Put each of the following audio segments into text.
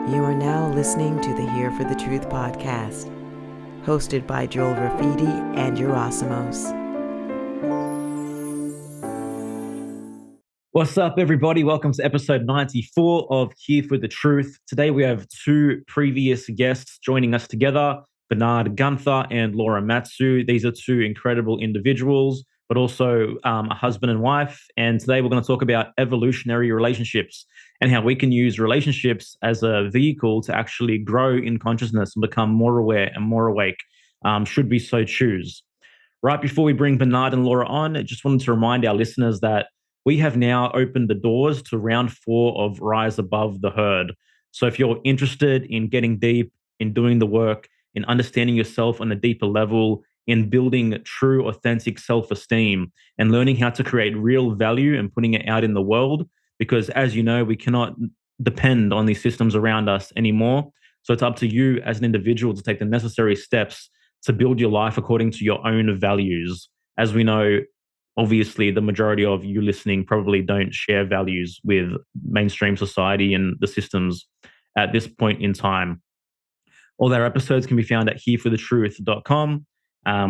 You are now listening to the Here for the Truth podcast, hosted by Joel Rafidi and Yerasimos. What's up, everybody? Welcome to episode 94 of Here for the Truth. Today we have two previous guests joining us together, Bernhard Guenther and Laura Matsue. These are two incredible individuals, but also a husband and wife. And today we're going to talk about evolutionary relationships and how we can use relationships as a vehicle to actually grow in consciousness and become more aware and more awake, should we so choose. Right before we bring Bernhard and Laura on, I just wanted to remind our listeners that we have now opened the doors to round 4 of Rise Above the Herd. So if you're interested in getting deep, in doing the work, in understanding yourself on a deeper level, in building true, authentic self-esteem, and learning how to create real value and putting it out in the world, because as you know, we cannot depend on these systems around us anymore. So it's up to you as an individual to take the necessary steps to build your life according to your own values. As we know, obviously, the majority of you listening probably don't share values with mainstream society and the systems at this point in time. All our episodes can be found at hereforthetruth.com.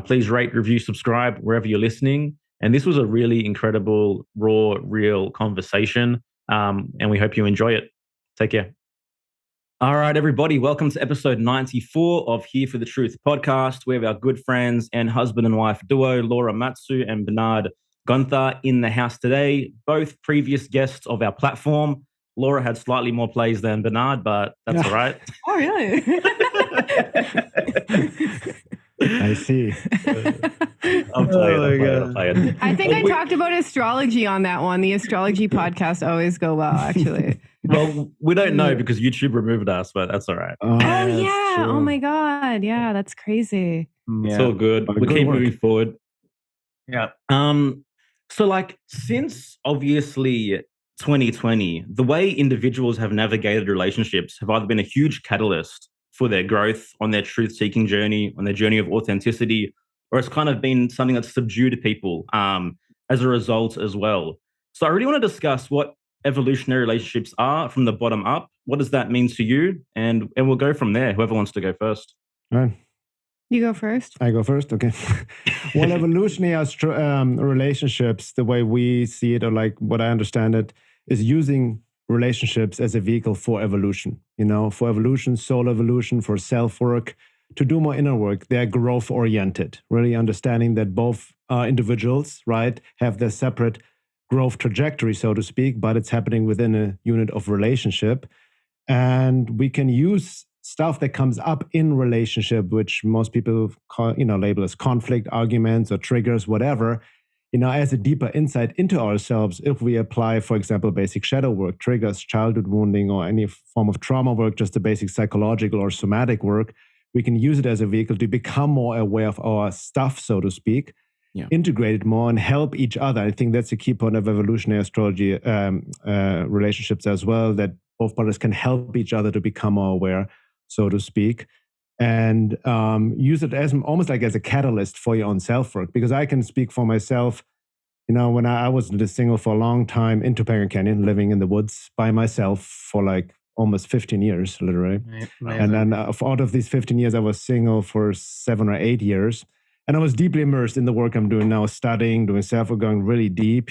Please rate, review, subscribe wherever you're listening. And this was a really incredible, raw, real conversation. And we hope you enjoy it. Take care. All right, everybody. Welcome to episode 94 of Here for the Truth podcast. We have our good friends and husband and wife duo, Laura Matsue and Bernhard Guenther, in the house today. Both previous guests of our platform. Laura had slightly more plays than Bernhard, but that's all right. Oh, really? I see. I'll play it. I think I talked about astrology on that one. The astrology podcasts always go well, actually. Well, we don't know because YouTube removed us, but that's all right. Oh yeah. True. Oh my God. Yeah, that's crazy. It's all good. We keep moving forward. Yeah. So since obviously 2020, the way individuals have navigated relationships have either been a huge catalyst for their growth on their truth-seeking journey, on their journey of authenticity, or it's kind of been something that's subdued people as a result as well. So I really want to discuss what evolutionary relationships are from the bottom up. What does that mean to you? And we'll go from there. Whoever wants to go first. All right. You go first. I go first. Okay. Well, evolutionary relationships, the way we see it, or like what I understand it, is using relationships as a vehicle for evolution. For evolution, soul evolution, for self-work, to do more inner work. They're growth-oriented, really understanding that both individuals, right, have their separate growth trajectory, so to speak, but it's happening within a unit of relationship. And we can use stuff that comes up in relationship, which most people call, label as conflict, arguments, or triggers, whatever, as a deeper insight into ourselves. If we apply, for example, basic shadow work, triggers, childhood wounding, or any form of trauma work, just the basic psychological or somatic work, we can use it as a vehicle to become more aware of our stuff, so to speak, integrate it more and help each other. I think that's a key point of evolutionary astrology relationships as well, that both partners can help each other to become more aware, so to speak, and use it as almost like as a catalyst for your own self-work. Because I can speak for myself, when I was single for a long time in Topanga Canyon, living in the woods by myself for like almost 15 years, literally. Right. And then out of these 15 years, I was single for 7 or 8 years. And I was deeply immersed in the work I'm doing now, studying, doing self-work, going really deep,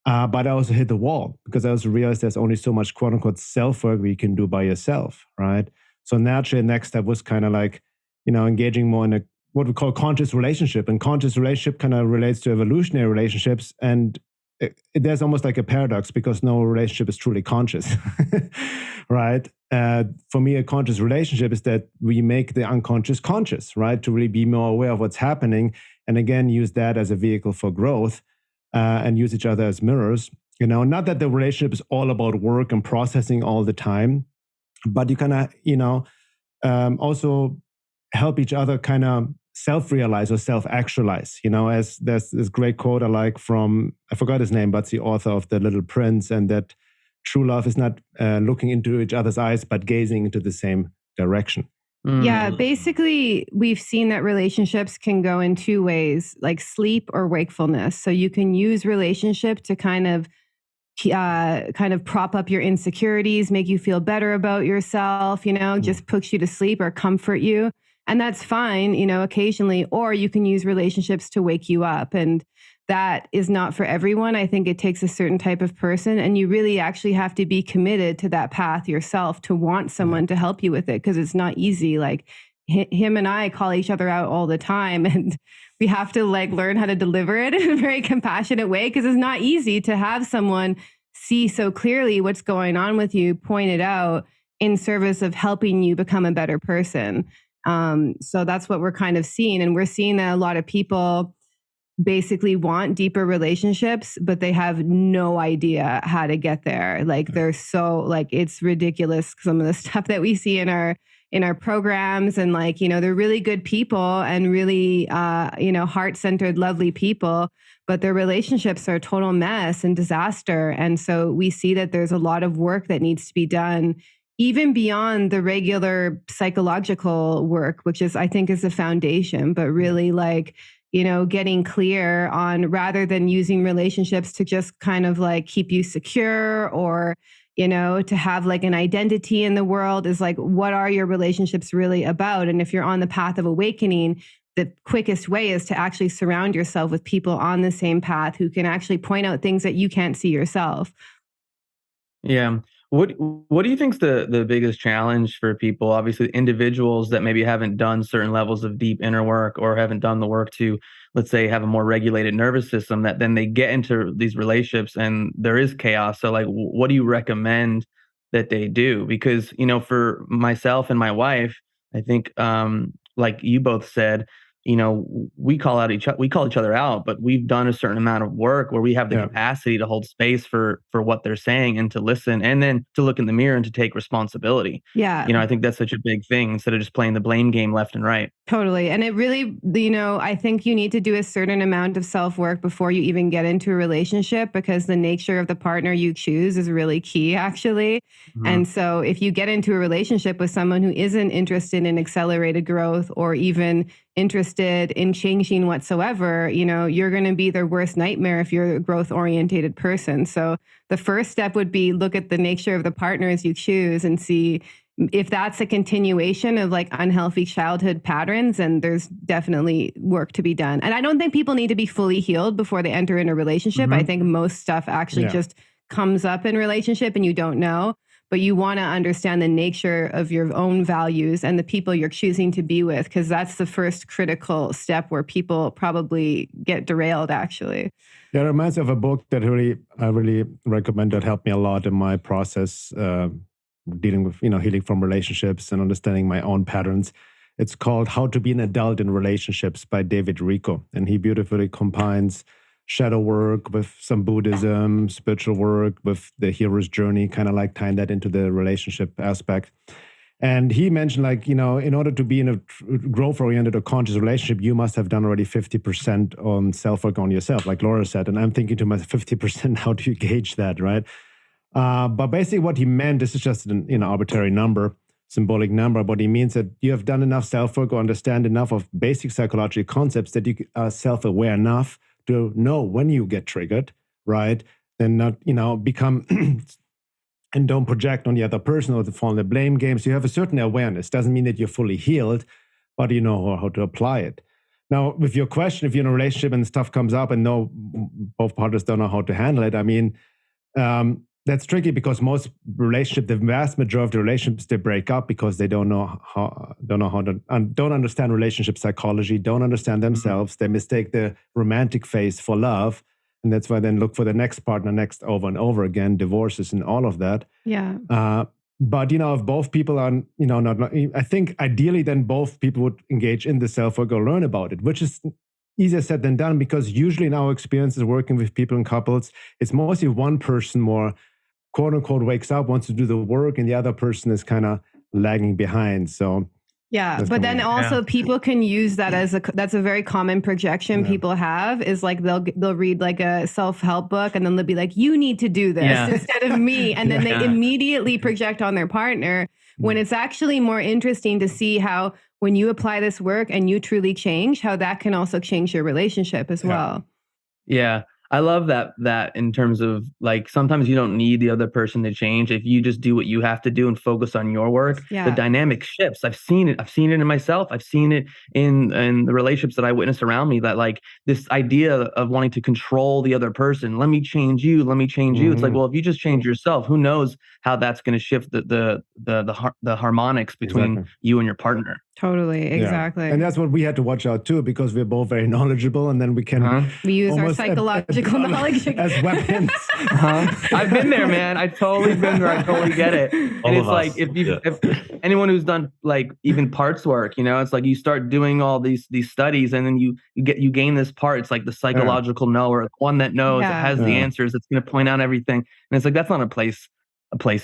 But I also hit the wall because I also realized there's only so much quote-unquote self-work you can do by yourself, right? So naturally, the next step was kind of like, engaging more in what we call conscious relationship. And conscious relationship kind of relates to evolutionary relationships. And there's almost like a paradox because no relationship is truly conscious, right? For me, a conscious relationship is that we make the unconscious conscious, right? To really be more aware of what's happening. And again, use that as a vehicle for growth and use each other as mirrors. Not that the relationship is all about work and processing all the time, but you kind of, also help each other kind of self-realize or self-actualize, as there's this great quote I like from, I forgot his name, but it's the author of The Little Prince, and that true love is not looking into each other's eyes, but gazing into the same direction. Yeah, basically, we've seen that relationships can go in 2 ways, like sleep or wakefulness. So you can use relationship to kind of kind of prop up your insecurities, make you feel better about yourself, just push you to sleep or comfort you. And that's fine, occasionally, or you can use relationships to wake you up. And that is not for everyone. I think it takes a certain type of person, and you really actually have to be committed to that path yourself to want someone to help you with it, because it's not easy. Like him and I call each other out all the time, and we have to learn how to deliver it in a very compassionate way, because it's not easy to have someone see so clearly what's going on with you, point it out in service of helping you become a better person. So that's what we're kind of seeing. And we're seeing that a lot of people basically want deeper relationships, but they have no idea how to get there. They're so it's ridiculous, some of the stuff that we see in our programs, and they're really good people and really heart-centered, lovely people, but their relationships are a total mess and disaster. And so we see that there's a lot of work that needs to be done, even beyond the regular psychological work, which I think is the foundation, but really getting clear on, rather than using relationships to just kind of keep you secure, or, to have an identity in the world, is what are your relationships really about? And if you're on the path of awakening, the quickest way is to actually surround yourself with people on the same path who can actually point out things that you can't see yourself. Yeah. What do you think is the biggest challenge for people? Obviously, individuals that maybe haven't done certain levels of deep inner work, or haven't done the work to, let's say, have a more regulated nervous system, that then they get into these relationships and there is chaos. So what do you recommend that they do? Because, for myself and my wife, I think, like you both said, we call each other out, but we've done a certain amount of work where we have the capacity to hold space for what they're saying, and to listen, and then to look in the mirror and to take responsibility. Yeah. I think that's such a big thing, instead of just playing the blame game left and right. Totally. And it really, I think you need to do a certain amount of self-work before you even get into a relationship, because the nature of the partner you choose is really key, actually. Mm-hmm. And so if you get into a relationship with someone who isn't interested in accelerated growth, or even interested in changing whatsoever, you're going to be their worst nightmare if you're a growth-oriented person. So the first step would be look at the nature of the partners you choose and see if that's a continuation of unhealthy childhood patterns, and there's definitely work to be done. And I don't think people need to be fully healed before they enter in a relationship. Mm-hmm. I think most stuff actually just comes up in relationship and you don't know. But you want to understand the nature of your own values and the people you're choosing to be with, because that's the first critical step where people probably get derailed, actually. Yeah, it reminds me of a book that I really recommend, that helped me a lot in my process dealing with healing from relationships and understanding my own patterns. It's called How to Be an Adult in Relationships by David Rico, and he beautifully combines shadow work with some Buddhism, spiritual work with the hero's journey, kind of tying that into the relationship aspect. And he mentioned in order to be in a growth-oriented or conscious relationship, you must have done already 50% on self-work on yourself, like Laura said. And I'm thinking to myself, 50%, how do you gauge that, right? But basically what he meant, this is just an arbitrary number, symbolic number, but he means that you have done enough self-work or understand enough of basic psychological concepts that you are self-aware enough to know when you get triggered, right? Then not, become and don't project on the other person or to fall in the blame game. So you have a certain awareness. Doesn't mean that you're fully healed, but you know how to apply it. Now, with your question, if you're in a relationship and stuff comes up and both partners don't know how to handle it, I mean, that's tricky, because most relationships, the vast majority of the relationships, they break up because they don't understand relationship psychology, don't understand themselves. They mistake the romantic phase for love, and that's why then look for the next partner next over and over again, divorces and all of that. Yeah. But if both people are, not, I think ideally then both people would engage in the self-work or learn about it, which is easier said than done, because usually in our experiences working with people in couples, it's mostly one person more quote unquote wakes up, wants to do the work, and the other person is kind of lagging behind. So yeah, but then also people can use that as that's a very common projection people have, is they'll read a self-help book and then they'll be like, you need to do this instead of me. And then they immediately project on their partner, when it's actually more interesting to see how when you apply this work and you truly change, how that can also change your relationship as well. Yeah. I love that in terms of like sometimes you don't need the other person to change. If you just do what you have to do and focus on your work, the dynamic shifts. I've seen it. I've seen it in myself. I've seen it in the relationships that I witness around me, that like this idea of wanting to control the other person. Let me change you. Let me change you. It's like, well, if you just change yourself, who knows how that's going to shift the harmonics between you and your partner. Totally, exactly. And that's what we had to watch out too, because we're both very knowledgeable, and then we can we use our psychological knowledge as weapons. I've been there, man. I've totally been there. I totally get it. And it's like if anyone who's done like even parts work, you know, it's like you start doing all these studies, and then you gain this part. It's like the psychological knower, the one that knows, that has the answers, that's going to point out everything. And it's like that's not a place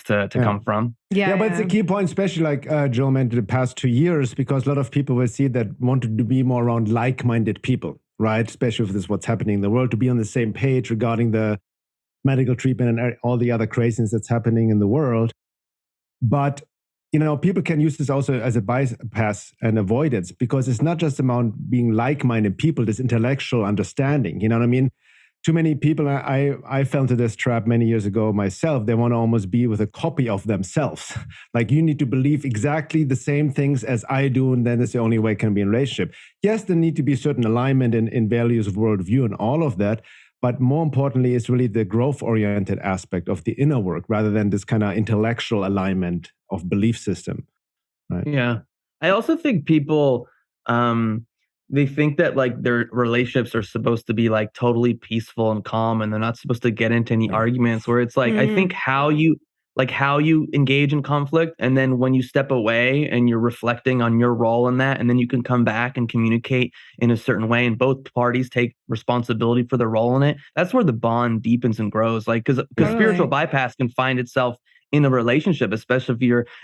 to come from. But it's a key point, especially like Joel mentioned the past 2 years, because a lot of people will see that wanted to be more around like-minded people, right? Especially if this is what's happening in the world, to be on the same page regarding the medical treatment and all the other craziness that's happening in the world. But, you know, people can use this also as a bypass and avoidance, because it's not just about being like-minded people, this intellectual understanding, you know what I mean? Too many people, I fell into this trap many years ago myself. They want to almost be with a copy of themselves. Like, you need to believe exactly the same things as I do, and then it's the only way it can be in a relationship. Yes, there need to be certain alignment in values of worldview and all of that. But more importantly, it's really the growth-oriented aspect of the inner work, rather than this kind of intellectual alignment of belief system. Right? Yeah. I also think people... they think that like their relationships are supposed to be like totally peaceful and calm, and they're not supposed to get into any arguments, where it's like, I think how you engage in conflict, and then when you step away and you're reflecting on your role in that, and then you can come back and communicate in a certain way, and both parties take responsibility for their role in it, that's where the bond deepens and grows. Like, because spiritual bypass can find itself in a relationship, especially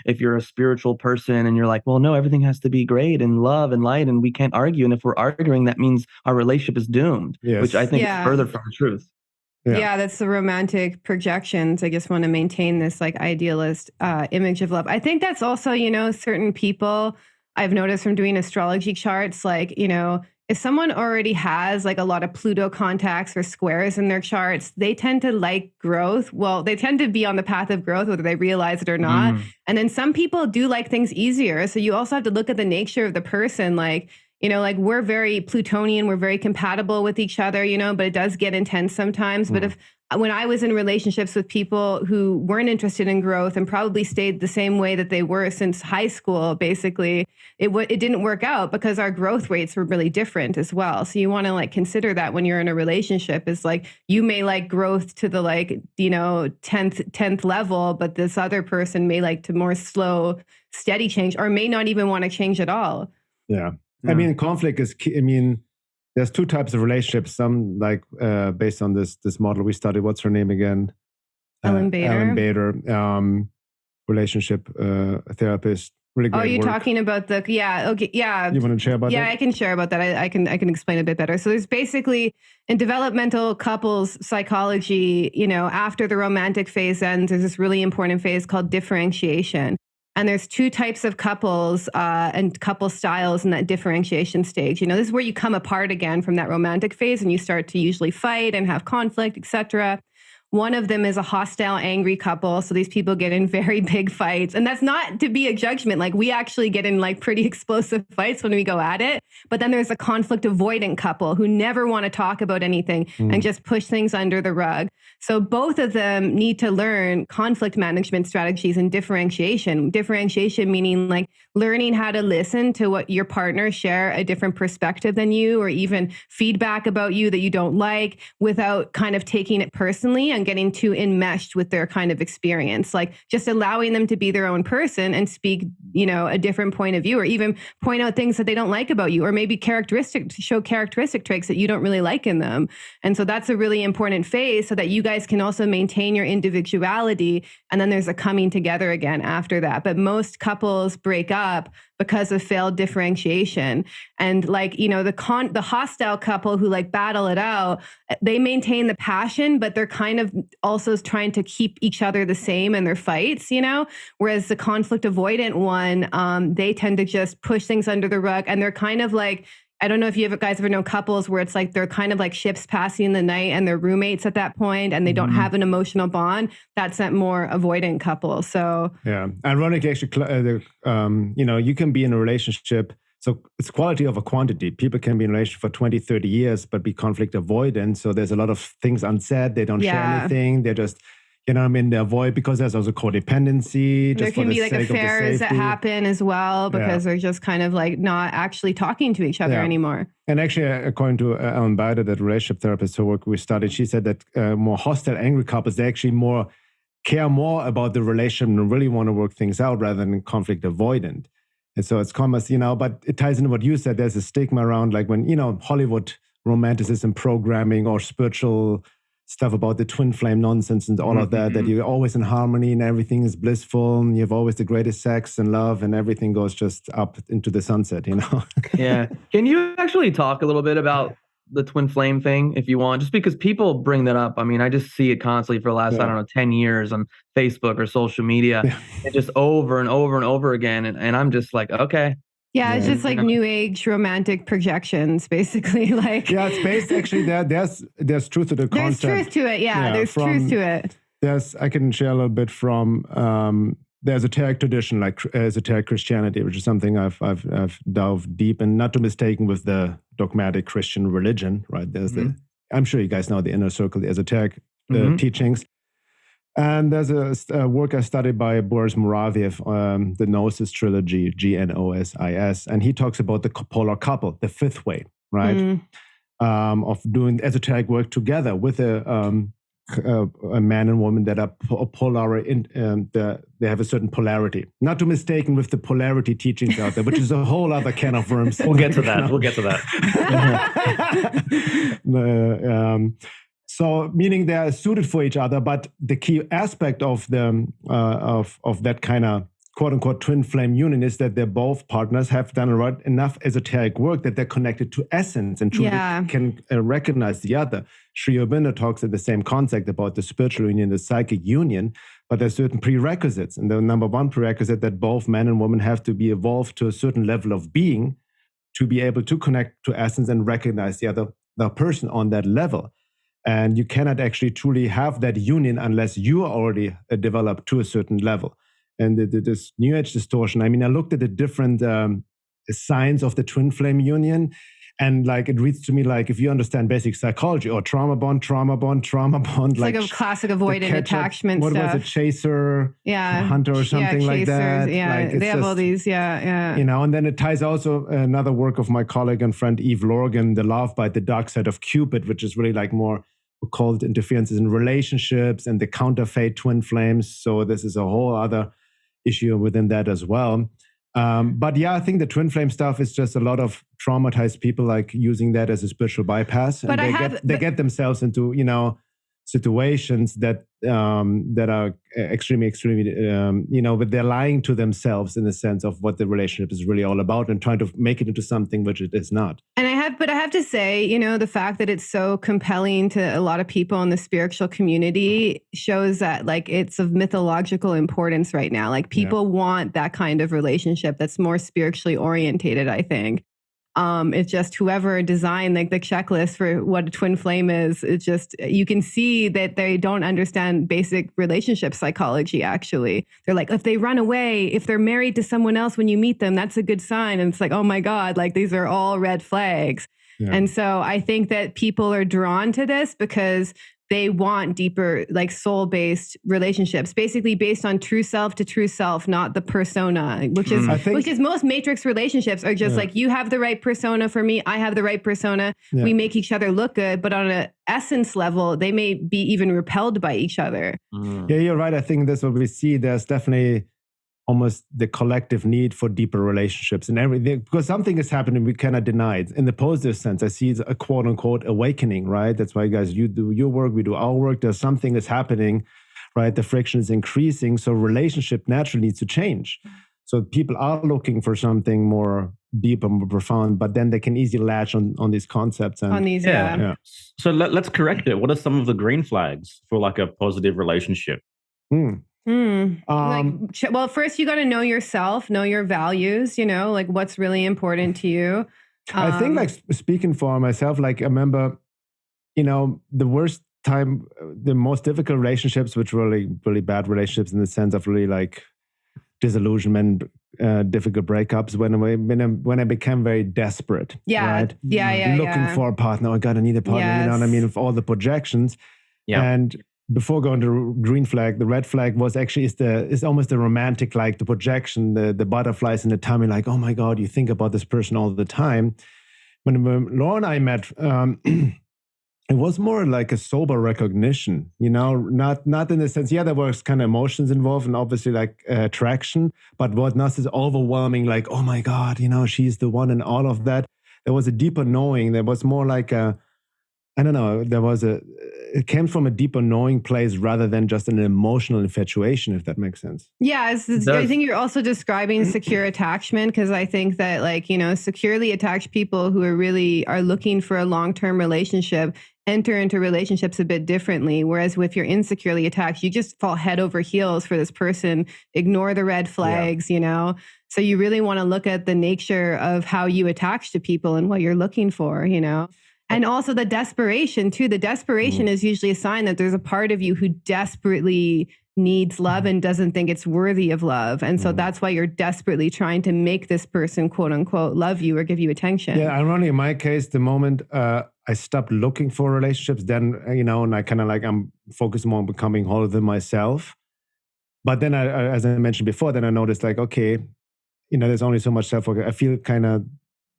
if you're a spiritual person and you're like, well, no, everything has to be great and love and light, and we can't argue. And if we're arguing, that means our relationship is doomed, which I think is further from the truth. Yeah, that's the romantic projections. I just want to maintain this like idealist image of love. I think that's also, you know, certain people I've noticed from doing astrology charts, like, you know, if someone already has like a lot of Pluto contacts or squares in their charts, they tend to like growth. Well, they tend to be on the path of growth, whether they realize it or not. And then some people do like things easier. So you also have to look at the nature of the person. Like, you know, like we're very Plutonian, we're very compatible with each other, you know, but it does get intense sometimes. But when I was in relationships with people who weren't interested in growth and probably stayed the same way that they were since high school, basically, it didn't work out because our growth rates were really different as well. So you want to like consider that when you're in a relationship. Is like you may like growth to the like, you know, 10th level, but this other person may like to more slow, steady change, or may not even want to change at all. Yeah. I mean, conflict is key. I mean, there's two types of relationships. Some like based on this model we studied. What's her name again? Ellen Bader. Ellen Bader, relationship therapist. Really great Oh, you're work. Talking about the okay, You want to share about that? Yeah, I can share about that. I can explain a bit better. So there's basically in developmental couples psychology, you know, after the romantic phase ends, there's this really important phase called differentiation. And there's two types of couples and couple styles in that differentiation stage. You know, this is where you come apart again from that romantic phase, and you start to usually fight and have conflict, etc. One of them is a hostile, angry couple. So these people get in very big fights. And that's not to be a judgment. Like we actually get in like pretty explosive fights when we go at it. But then there's a conflict avoidant couple who never want to talk about anything and just push things under the rug. So both of them need to learn conflict management strategies and differentiation. Differentiation meaning like learning how to listen to what your partner share a different perspective than you, or even feedback about you that you don't like, without kind of taking it personally and getting too enmeshed with their kind of experience. Like just allowing them to be their own person and speak, you know, a different point of view, or even point out things that they don't like about you, or maybe show characteristic traits that you don't really like in them. And so that's a really important phase, so that you guys can also maintain your individuality. And then there's a coming together again after that. But most couples break up because of failed differentiation. And like, you know, the hostile couple who like battle it out, they maintain the passion, but they're kind of also trying to keep each other the same in their fights, you know, whereas the conflict avoidant one, they tend to just push things under the rug, and they're kind of like, I don't know if you guys ever know couples where it's like they're kind of like ships passing in the night and they're roommates at that point and they don't have an emotional bond. That's a more avoidant couple. So yeah, ironically, actually, you can be in a relationship. So it's quality over quantity. People can be in a relationship for 20, 30 years, but be conflict avoidant. So there's a lot of things unsaid. They don't share anything. They're just, they avoid because there's also codependency. There can be like affairs that happen as well because they're just kind of like not actually talking to each other anymore. And actually, according to Ellen Bider, that relationship therapist who work we studied, she said that more hostile, angry couples, they actually care more about the relationship and really want to work things out rather than conflict avoidant. And so it's common, but it ties into what you said. There's a stigma around like when, Hollywood romanticism programming or spiritual stuff about the twin flame nonsense and all of that you're always in harmony and everything is blissful and you have always the greatest sex and love and everything goes just up into the sunset, Yeah. Can you actually talk a little bit about the twin flame thing if you want, just because people bring that up. I mean, I just see it constantly for the last, I don't know, 10 years on Facebook or social media, and just over and over and over again. And I'm just like, okay. Yeah, it's just like new age romantic projections, basically. Like, yeah, it's based actually there's truth to the concept. There's truth to it. Yeah, there's truth to it. I can share a little bit from the esoteric tradition, like esoteric Christianity, which is something I've delved deep in, not to mistaken with the dogmatic Christian religion, right? There's I'm sure you guys know the inner circle, the esoteric teachings. And there's a work I studied by Boris Moraviev, the Gnosis trilogy, Gnosis, and he talks about the polar couple, the fifth way, right? Of doing esoteric work together with a man and woman that are polar, they have a certain polarity. Not to mistaken with the polarity teachings out there, which is a whole other can of worms. We'll get to that. We'll get to that. So, meaning they are suited for each other, but the key aspect of the of that kind of quote unquote twin flame union is that they're both partners have done enough esoteric work that they're connected to essence and truly can recognize the other. Sri Aurobindo talks at the same concept about the spiritual union, the psychic union, but there's certain prerequisites. And the number one prerequisite that both man and woman have to be evolved to a certain level of being to be able to connect to essence and recognize the person on that level. And you cannot actually truly have that union unless you are already developed to a certain level. And this New Age distortion, I mean, I looked at the different signs of the twin flame union, and like it reads to me like if you understand basic psychology or trauma bond. It's like a classic avoidant attachment stuff. What was it, chaser, hunter, or something like that? Yeah, like they have all these, and then it ties also another work of my colleague and friend Eve Lorgan, The Love Bite, The Dark Side of Cupid, which is really like more occult interferences in relationships and the counterfeit twin flames. So this is a whole other issue within that as well. But yeah, I think the twin flame stuff is just a lot of traumatized people like using that as a spiritual bypass. And but they get themselves into, situations that are extremely, but they're lying to themselves in the sense of what the relationship is really all about and trying to make it into something which it is not. And I have to say, the fact that it's so compelling to a lot of people in the spiritual community shows that like it's of mythological importance right now. Like people want that kind of relationship that's more spiritually orientated, I think. It's just whoever designed like the checklist for what a twin flame is, it's just, you can see that they don't understand basic relationship psychology, actually. They're like, if they run away, if they're married to someone else when you meet them, that's a good sign. And it's like, oh my God, like these are all red flags. Yeah. And so I think that people are drawn to this because they want deeper, like soul-based relationships, basically based on true self to true self, not the persona, which is most matrix relationships are just like, you have the right persona for me, I have the right persona. Yeah. We make each other look good, but on an essence level, they may be even repelled by each other. Yeah, you're right. I think that's what we see. There's definitely almost the collective need for deeper relationships and everything, because something is happening we cannot deny it. In the positive sense, I see a quote unquote awakening, right? That's why, guys, you do your work, we do our work. There's something is happening, right? The friction is increasing. So relationship naturally needs to change. So people are looking for something more deep and more profound, but then they can easily latch on these concepts. And, So let's correct it. What are some of the green flags for like a positive relationship? Well, first you got to know yourself, know your values, like what's really important to you. I think like speaking for myself, like I remember, the worst time, the most difficult relationships, which were really, really bad relationships in the sense of really like disillusionment, difficult breakups when I became very desperate. Yeah. Right? Yeah. Looking for a partner. Oh God, I need a partner. Yes. You know what I mean? With all the projections. Yeah. And before going to green flag, the red flag was actually is almost the romantic, like the projection, the butterflies in the tummy, like, oh my God, you think about this person all the time. When Laura and I met, it was more like a sober recognition, not in the sense, there was kind of emotions involved and obviously like attraction, but what not this overwhelming, like, oh my God, she's the one and all of that. There was a deeper knowing. There was more like I don't know, it came from a deeper knowing place rather than just an emotional infatuation, if that makes sense. Yeah, I think you're also describing secure attachment, because I think that like, securely attached people who are looking for a long-term relationship enter into relationships a bit differently. Whereas if you're insecurely attached, you just fall head over heels for this person, ignore the red flags, So you really want to look at the nature of how you attach to people and what you're looking for, And also the desperation too. The desperation is usually a sign that there's a part of you who desperately needs love and doesn't think it's worthy of love. And so that's why you're desperately trying to make this person, quote unquote, love you or give you attention. Yeah, ironically, in my case, the moment I stopped looking for relationships, then, and I kind of like, I'm focused more on becoming whole within myself. But then as I mentioned before, then I noticed like, okay, there's only so much self-work. I feel kind of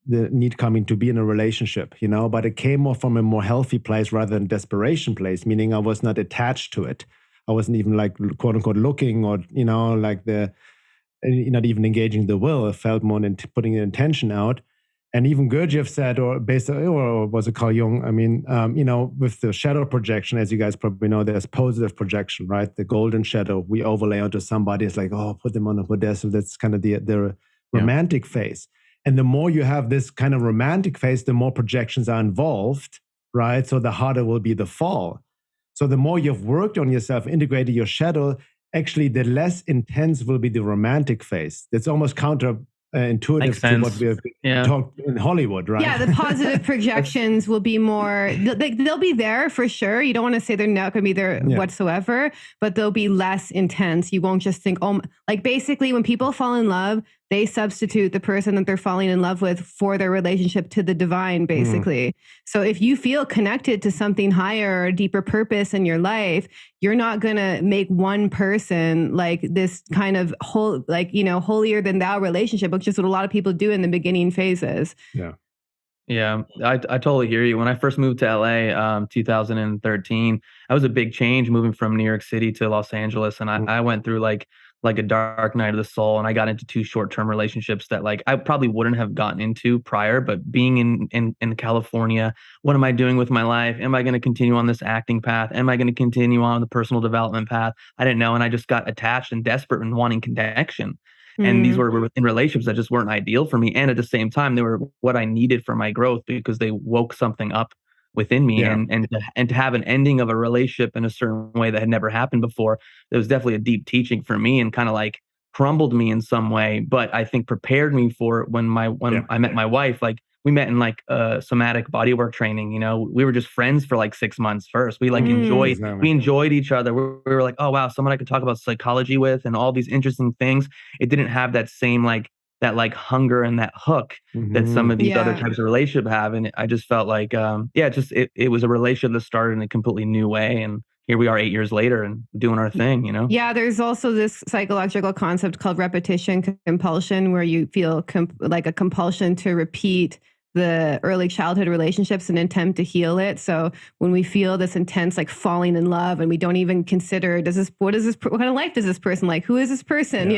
the need coming to be in a relationship, but it came more from a more healthy place rather than desperation place, meaning I was not attached to it. I wasn't even like quote unquote looking or, like not even engaging the will. I felt more in putting an intention out. And even Gurdjieff said, or was it Carl Jung? I mean, with the shadow projection, as you guys probably know, there's positive projection, right? The golden shadow we overlay onto somebody. It's like, oh, put them on a pedestal. That's kind of the romantic phase. And the more you have this kind of romantic phase, the more projections are involved, right? So the harder will be the fall. So the more you've worked on yourself, integrated your shadow, actually the less intense will be the romantic phase. That's almost counterintuitive to what we have talked in Hollywood, right? Yeah, the positive projections will be more, they'll be there for sure. You don't want to say they're not going to be there whatsoever, but they'll be less intense. You won't just think, like basically when people fall in love, they substitute the person that they're falling in love with for their relationship to the divine, basically. So if you feel connected to something higher or a deeper purpose in your life, you're not going to make one person like this kind of holier than thou relationship, which is what a lot of people do in the beginning phases. Yeah, I totally hear you. When I first moved to LA, 2013, that was a big change moving from New York City to Los Angeles. And I went through like a dark night of the soul, and I got into 2 short-term relationships that like I probably wouldn't have gotten into prior. But being in California, what am I doing with my life? Am I going to continue on this acting path? Am I going to continue on the personal development path? I didn't know. And I just got attached and desperate and wanting connection. And these were in relationships that just weren't ideal for me. And at the same time, they were what I needed for my growth because they woke something up within me. And to have an ending of a relationship in a certain way that had never happened before, it was definitely a deep teaching for me and kind of like crumbled me in some way. But I think prepared me for it when I met my wife. Like we met in like somatic bodywork training. We were just friends for like 6 months first. We like enjoyed each other. We were like, oh wow, someone I could talk about psychology with and all these interesting things. It didn't have that same that hunger and that hook that some of these other types of relationships have. And I just felt like, it was a relationship that started in a completely new way. And here we are 8 years later and doing our thing, Yeah, there's also this psychological concept called repetition compulsion, where you feel like a compulsion to repeat the early childhood relationships and attempt to heal it. So when we feel this intense, like falling in love, and we don't even consider, what kind of life does this person like? Who is this person?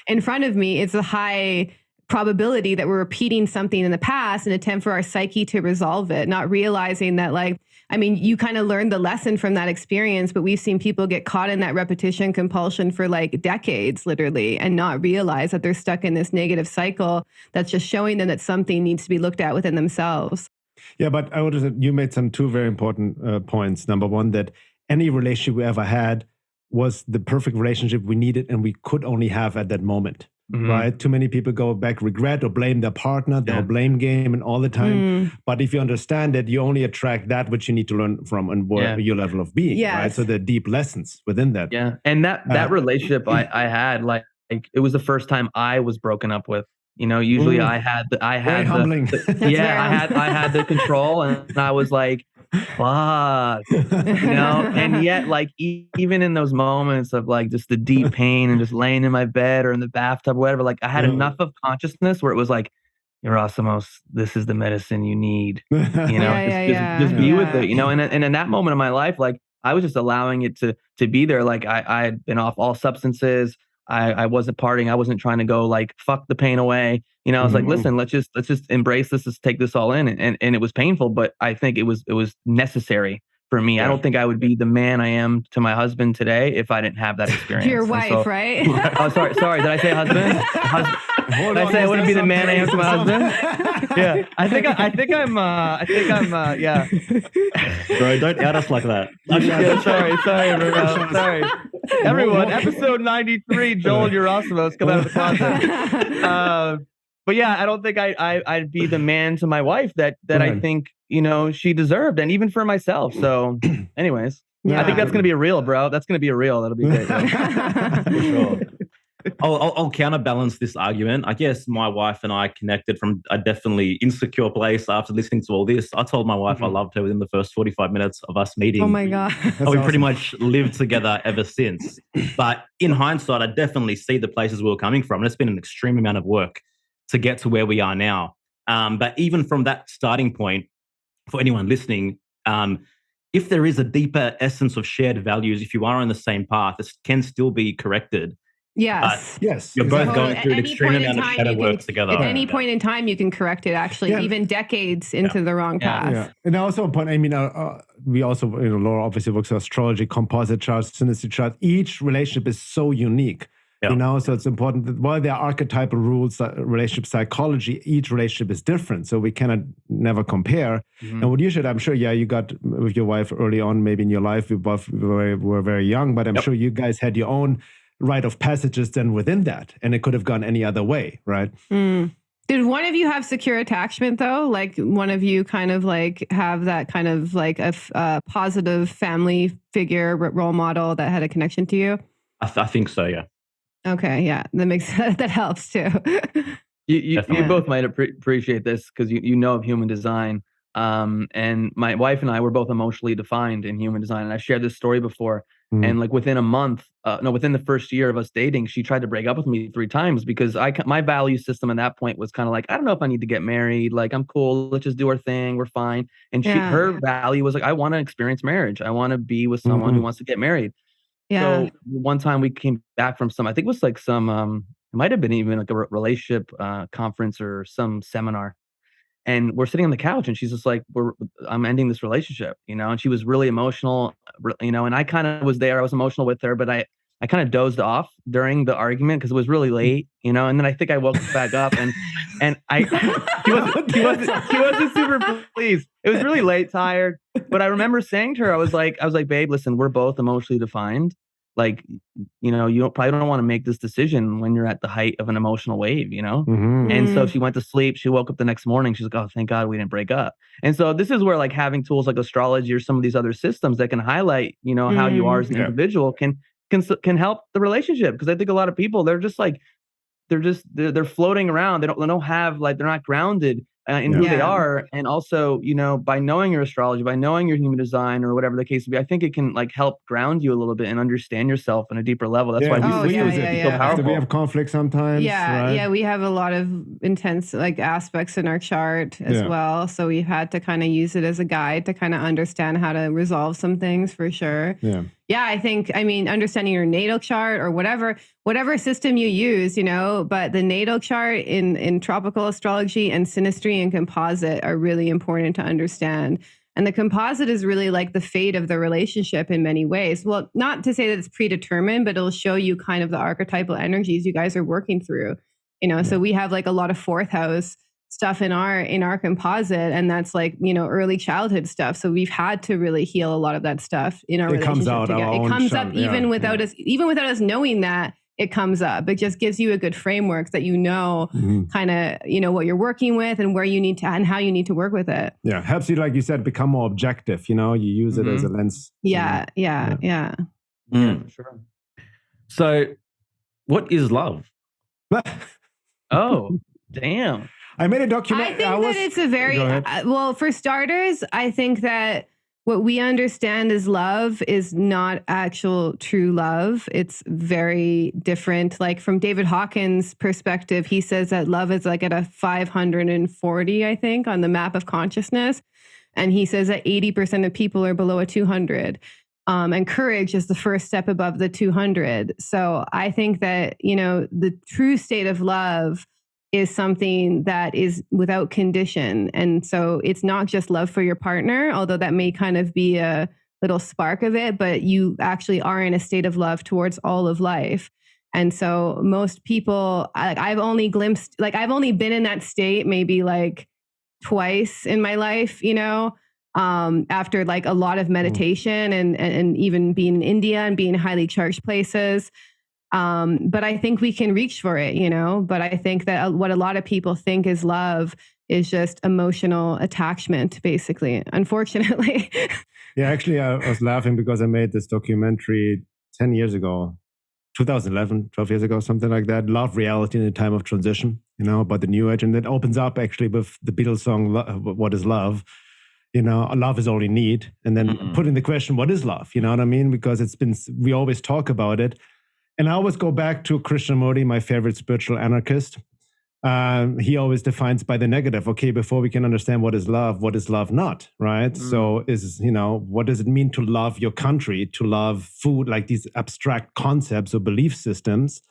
In front of me, it's a high probability that we're repeating something in the past in an attempt for our psyche to resolve it, not realizing that you kind of learned the lesson from that experience, but we've seen people get caught in that repetition compulsion for like decades, literally, and not realize that they're stuck in this negative cycle that's just showing them that something needs to be looked at within themselves. Yeah, but I would have said you made some 2 very important points. Number one, that any relationship we ever had was the perfect relationship we needed and we could only have at that moment. right? Too many people go back, regret or blame their partner, the whole blame game and all the time. But if you understand it, you only attract that which you need to learn from and your level of being, right? So the deep lessons within that. Yeah. And that relationship I had, like it was the first time I was broken up with. You know, usually I had Very humbling. I had the control, and I was like, fuck, you know, and yet like even in those moments of like just the deep pain and just laying in my bed or in the bathtub or whatever, like I had enough of consciousness where it was like, Yerasimos, this is the medicine you need, you know, just be with it, you know, and in that moment of my life, like I was just allowing it to be there. Like I had been off all substances. I wasn't partying. I wasn't trying to go like fuck the pain away. You know, I was like, listen, let's just embrace this. Let's take this all in. And it was painful, but I think it was necessary for me. I don't think I would be the man I am to my husband today if I didn't have that experience. Your wife, right? Oh, sorry. Did I say husband? Did I say I wouldn't be the man I am to my husband? Yeah, I think I'm. Yeah. Bro, don't out us like that. Yeah, sorry, bro. Sorry. Everyone, episode 93, Joel Yerasimos, come out of the closet. But yeah, I don't think I'd be the man to my wife that I think, you know, she deserved, and even for myself. So anyways, I think that's going to be a reel, bro. That's going to be a reel. That'll be great. For sure. I'll counterbalance this argument. I guess my wife and I connected from a definitely insecure place after listening to all this. I told my wife I loved her within the first 45 minutes of us meeting. Oh my God. And we pretty much lived together ever since. But in hindsight, I definitely see the places we were coming from. And it's been an extreme amount of work to get to where we are now. But even from that starting point, for anyone listening, if there is a deeper essence of shared values, if you are on the same path, it can still be corrected. Yes. You're both going through an extreme amount of shadow work together. At any point in time, you can correct it, actually, even decades into the wrong path. Yeah. And also a point, I mean, we also, you know, Laura obviously works with astrology, composite charts, synastry charts. Each relationship is so unique. You know, so it's important that while there are archetypal rules, relationship psychology, each relationship is different. So we cannot never compare. And what you should, I'm sure, you got with your wife early on, maybe in your life, we both were very young, but I'm sure you guys had your own rite of passages then within that. And it could have gone any other way, right? Did one of you have secure attachment though? Like one of you kind of like have that kind of like a positive family figure, role model that had a connection to you? I think so, yeah. Okay, yeah, that helps too. You both might appreciate this because you know of human design. And my wife and I were both emotionally defined in human design. And I shared this story before. And like within a month, within the first year of us dating, she tried to break up with me 3 times because my value system at that point was kind of like, I don't know if I need to get married. Like, I'm cool. Let's just do our thing. We're fine. And her value was like, I want to experience marriage. I want to be with someone who wants to get married. So one time we came back from I think it was like some, it might have been even like a relationship conference or some seminar. And we're sitting on the couch and she's just like, I'm ending this relationship, you know, and she was really emotional, you know, and I kind of was there. I was emotional with her, but I kind of dozed off during the argument because it was really late, you know, and then I think I woke back up and she wasn't super pleased. It was really late, tired. But I remember saying to her, I was like, babe, listen, we're both emotionally defined. Like, you know, you probably don't want to make this decision when you're at the height of an emotional wave, you know? And so she went to sleep. She woke up the next morning. She's like, oh, thank God we didn't break up. And so this is where like having tools like astrology or some of these other systems that can highlight, you know, how you are as an individual can help the relationship. Because I think a lot of people, they're just like, they're floating around. They don't have like, they're not grounded in who they are. And also, you know, by knowing your astrology, by knowing your human design or whatever the case would be, I think it can like help ground you a little bit and understand yourself on a deeper level. That's why we use it so powerful. We have conflict sometimes. Yeah, we have a lot of intense like aspects in our chart as well. So we've had to kind of use it as a guide to kind of understand how to resolve some things for sure. Yeah, I mean, understanding your natal chart or whatever system you use, you know, but the natal chart in tropical astrology and synastry and composite are really important to understand. And the composite is really like the fate of the relationship in many ways. Well, not to say that it's predetermined, but it'll show you kind of the archetypal energies you guys are working through, you know, so we have like a lot of 4th house stuff in our composite, and that's like, you know, early childhood stuff. So we've had to really heal a lot of that stuff in our relationship together. It comes up even without us knowing that. it comes up. It just gives you a good framework that kind of, what you're working with and where you need to, and how you need to work with it. Yeah. Helps you, like you said, become more objective. You use it as a lens. Yeah. For sure. So what is love? Oh, damn. I made a documentary. I think that it's a very, well, for starters, I think that what we understand as love is not actual true love. It's very different. Like from David Hawkins' perspective, he says that love is like at a 540, I think, on the map of consciousness. And he says that 80% of people are below a 200. And courage is the first step above the 200. So I think that, the true state of love is something that is without condition. And so it's not just love for your partner, although that may kind of be a little spark of it, but you actually are in a state of love towards all of life. And so most people, I've only been in that state maybe like twice in my life, after like a lot of meditation and even being in India and being in highly charged places. But I think we can reach for it, but I think that what a lot of people think is love is just emotional attachment, basically, unfortunately. Yeah, actually, I was laughing because I made this documentary 10 years ago, 2011, 12 years ago, something like that. Love, reality in a time of transition, about the new age. And it opens up actually with the Beatles song, What is Love? Love is all you need. And then putting the question, what is love? You know what I mean? Because we always talk about it. And I always go back to Krishnamurti, my favorite spiritual anarchist. He always defines by the negative. Okay, before we can understand what is love not, right? So what does it mean to love your country, to love food, like these abstract concepts or belief systems,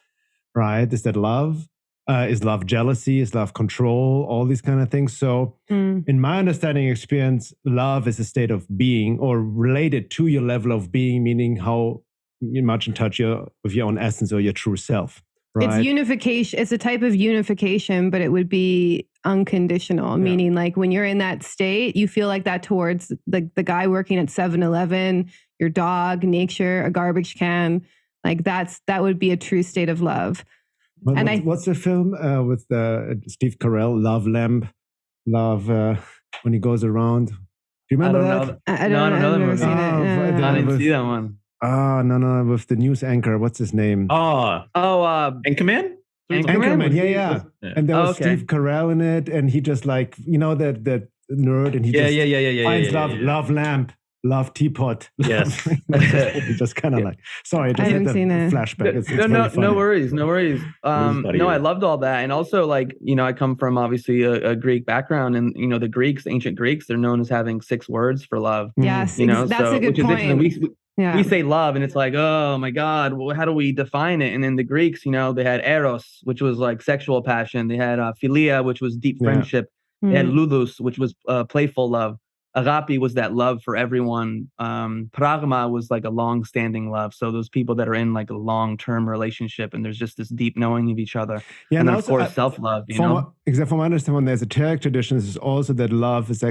right? Is that love? Is love jealousy? Is love control? All these kind of things. So in my understanding experience, love is a state of being or related to your level of being, meaning how much in touch with your own essence or your true self. Right? It's unification. It's a type of unification, but it would be unconditional, meaning like when you're in that state, you feel like that towards the guy working at 7-Eleven, your dog, nature, a garbage can. Like that would be a true state of love. What's the film with Steve Carell, Love Lamb, Love when he goes around? Do you remember that? I don't know that movie. I didn't see that one. Oh, no, with the news anchor. What's his name? Anchorman? Anchorman, yeah. And there was Steve Carell in it, and he just like, that nerd, and he finds love lamp, love teapot. Yes. He just kind of like, sorry, I just had that flashback. It's no worries. No, I loved all that. And also like, I come from obviously a Greek background, and the Greeks, ancient Greeks, they're known as having 6 words for love. Yes, that's a good point. We say love and it's like, oh my God, how do we define it? And in the Greeks, they had eros, which was like sexual passion. They had philia, which was deep friendship. They had ludus, which was playful love. Agape was that love for everyone. Pragma was like a long-standing love. So those people that are in like a long-term relationship and there's just this deep knowing of each other. Yeah, and then also, of course, self-love, Except from my understanding, there's a Esoteric traditions is also that love is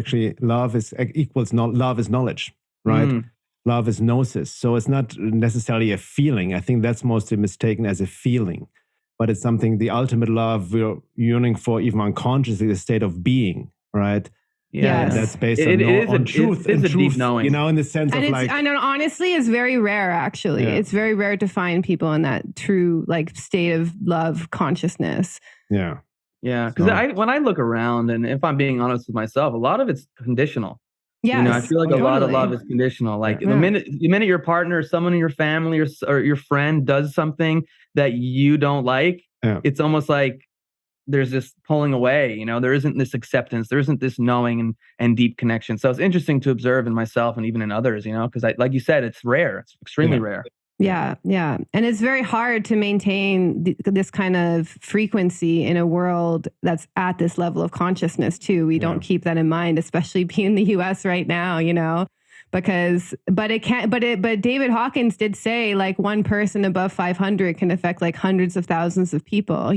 equals love is knowledge, right? Love is gnosis. So it's not necessarily a feeling. I think that's mostly mistaken as a feeling. But it's something, the ultimate love we're yearning for, even unconsciously, the state of being, right? Yeah, that's based on truth. It's a deep knowing. In the sense of like... I know, honestly, it's very rare, actually. Yeah. It's very rare to find people in that true like state of love consciousness. Yeah. Yeah, because when I look around, and if I'm being honest with myself, a lot of it's conditional. Yes, I feel like a lot of love is conditional. Like the minute your partner or someone in your family or your friend does something that you don't like, it's almost like there's this pulling away. There isn't this acceptance. There isn't this knowing and deep connection. So it's interesting to observe in myself and even in others, because like you said, it's rare. It's extremely rare. Yeah. And it's very hard to maintain this kind of frequency in a world that's at this level of consciousness too. We don't keep that in mind, especially being in the US right now, but David Hawkins did say like one person above 500 can affect like hundreds of thousands of people,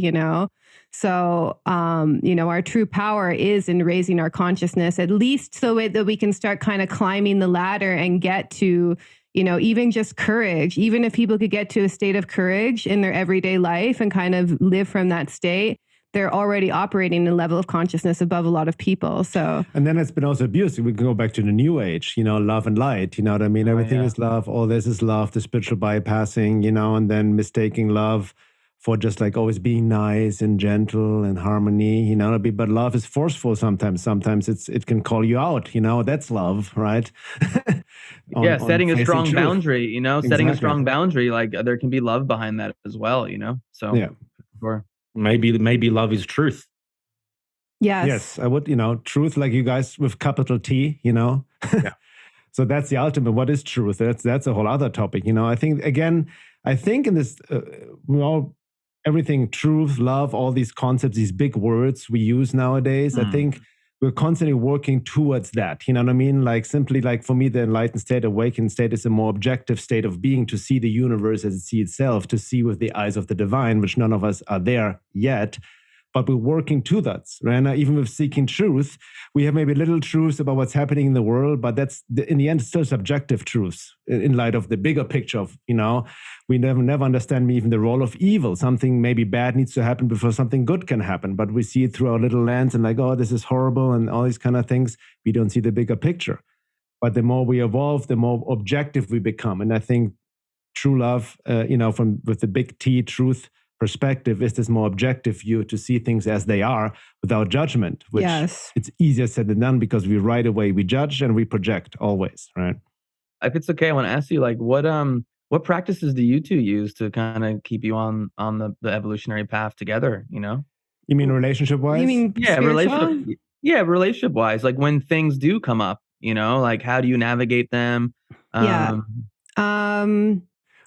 So, our true power is in raising our consciousness, at least so that we can start kind of climbing the ladder and get to, even just courage, even if people could get to a state of courage in their everyday life and kind of live from that state, they're already operating a level of consciousness above a lot of people. So, and then it's been also abused. We can go back to the new age, love and light. You know what I mean? Everything is love. All this is love. The spiritual bypassing, and then mistaking love for just like always being nice and gentle and harmony. But love is forceful sometimes. Sometimes it can call you out. That's love, right? Setting a strong truth. boundary. Setting a strong boundary. Like there can be love behind that as well. So yeah, sure. Maybe love is truth. Yes, I would, truth, like you guys with capital T, Yeah. So that's the ultimate. What is truth? That's a whole other topic. I think in this, everything, truth, love, all these concepts, these big words we use nowadays, I think we're constantly working towards that. You know what I mean? Like simply, like for me, the enlightened state, awakened state is a more objective state of being, to see the universe as it sees itself, to see with the eyes of the divine, which none of us are there yet. But we're working to that, right? Now, even with seeking truth, we have maybe little truths about what's happening in the world, but that's in the end still subjective truths in light of the bigger picture of, we never understand even the role of evil. Something maybe bad needs to happen before something good can happen, but we see it through our little lens and like, oh, this is horrible and all these kind of things. We don't see the bigger picture. But the more we evolve, the more objective we become. And I think true love, with the big T, truth, perspective is this more objective view to see things as they are without judgment, which it's easier said than done because we right away we judge and we project always, right? If it's okay, I want to ask you, like, what practices do you two use to kind of keep you on the evolutionary path together? You mean relationship wise? You mean relationship wise, like when things do come up, like how do you navigate them?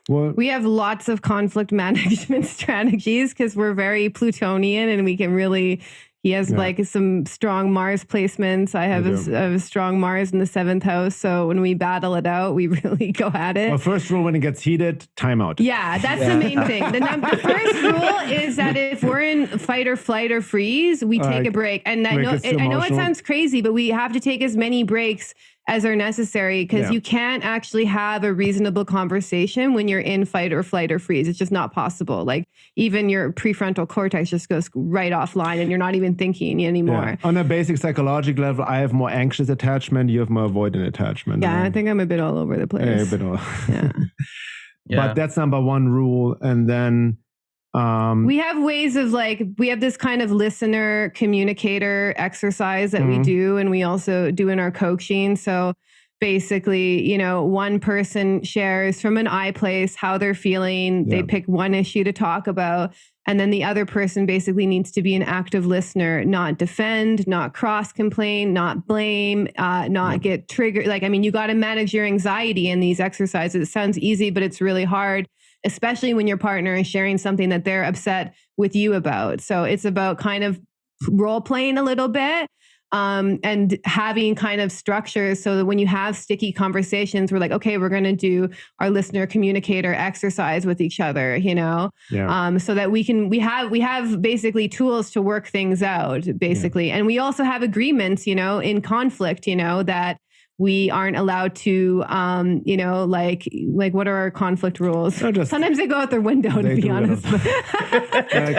Well, we have lots of conflict management strategies because we're very Plutonian and we can really, he has like some strong Mars placements. I have a strong Mars in the 7th house. So when we battle it out, we really go at it. Well, first rule, when it gets heated, time out. Yeah, that's the main thing. The first rule is that if we're in fight or flight or freeze, we take a break. And I know it sounds crazy, but we have to take as many breaks as are necessary because you can't actually have a reasonable conversation when you're in fight or flight or freeze. It's just not possible. Like even your prefrontal cortex just goes right offline and you're not even thinking anymore. Yeah. On a basic psychological level, I have more anxious attachment. You have more avoidant attachment. Yeah, I think I'm a bit all over the place. But that's number one rule. And then we have ways of we have this kind of listener communicator exercise that we do, and we also do in our coaching. So basically, one person shares from an I place how they're feeling. They pick one issue to talk about. And then the other person basically needs to be an active listener, not defend, not cross complain, not blame, not get triggered. You got to manage your anxiety in these exercises. It sounds easy, but it's really hard, especially when your partner is sharing something that they're upset with you about. So it's about kind of role playing a little bit and having kind of structures so that when you have sticky conversations, we're like, okay, we're going to do our listener communicator exercise with each other, so that we have basically tools to work things out, basically. Yeah. And we also have agreements, in conflict, that we aren't allowed to, what are our conflict rules? Sometimes they go out the window, to be honest.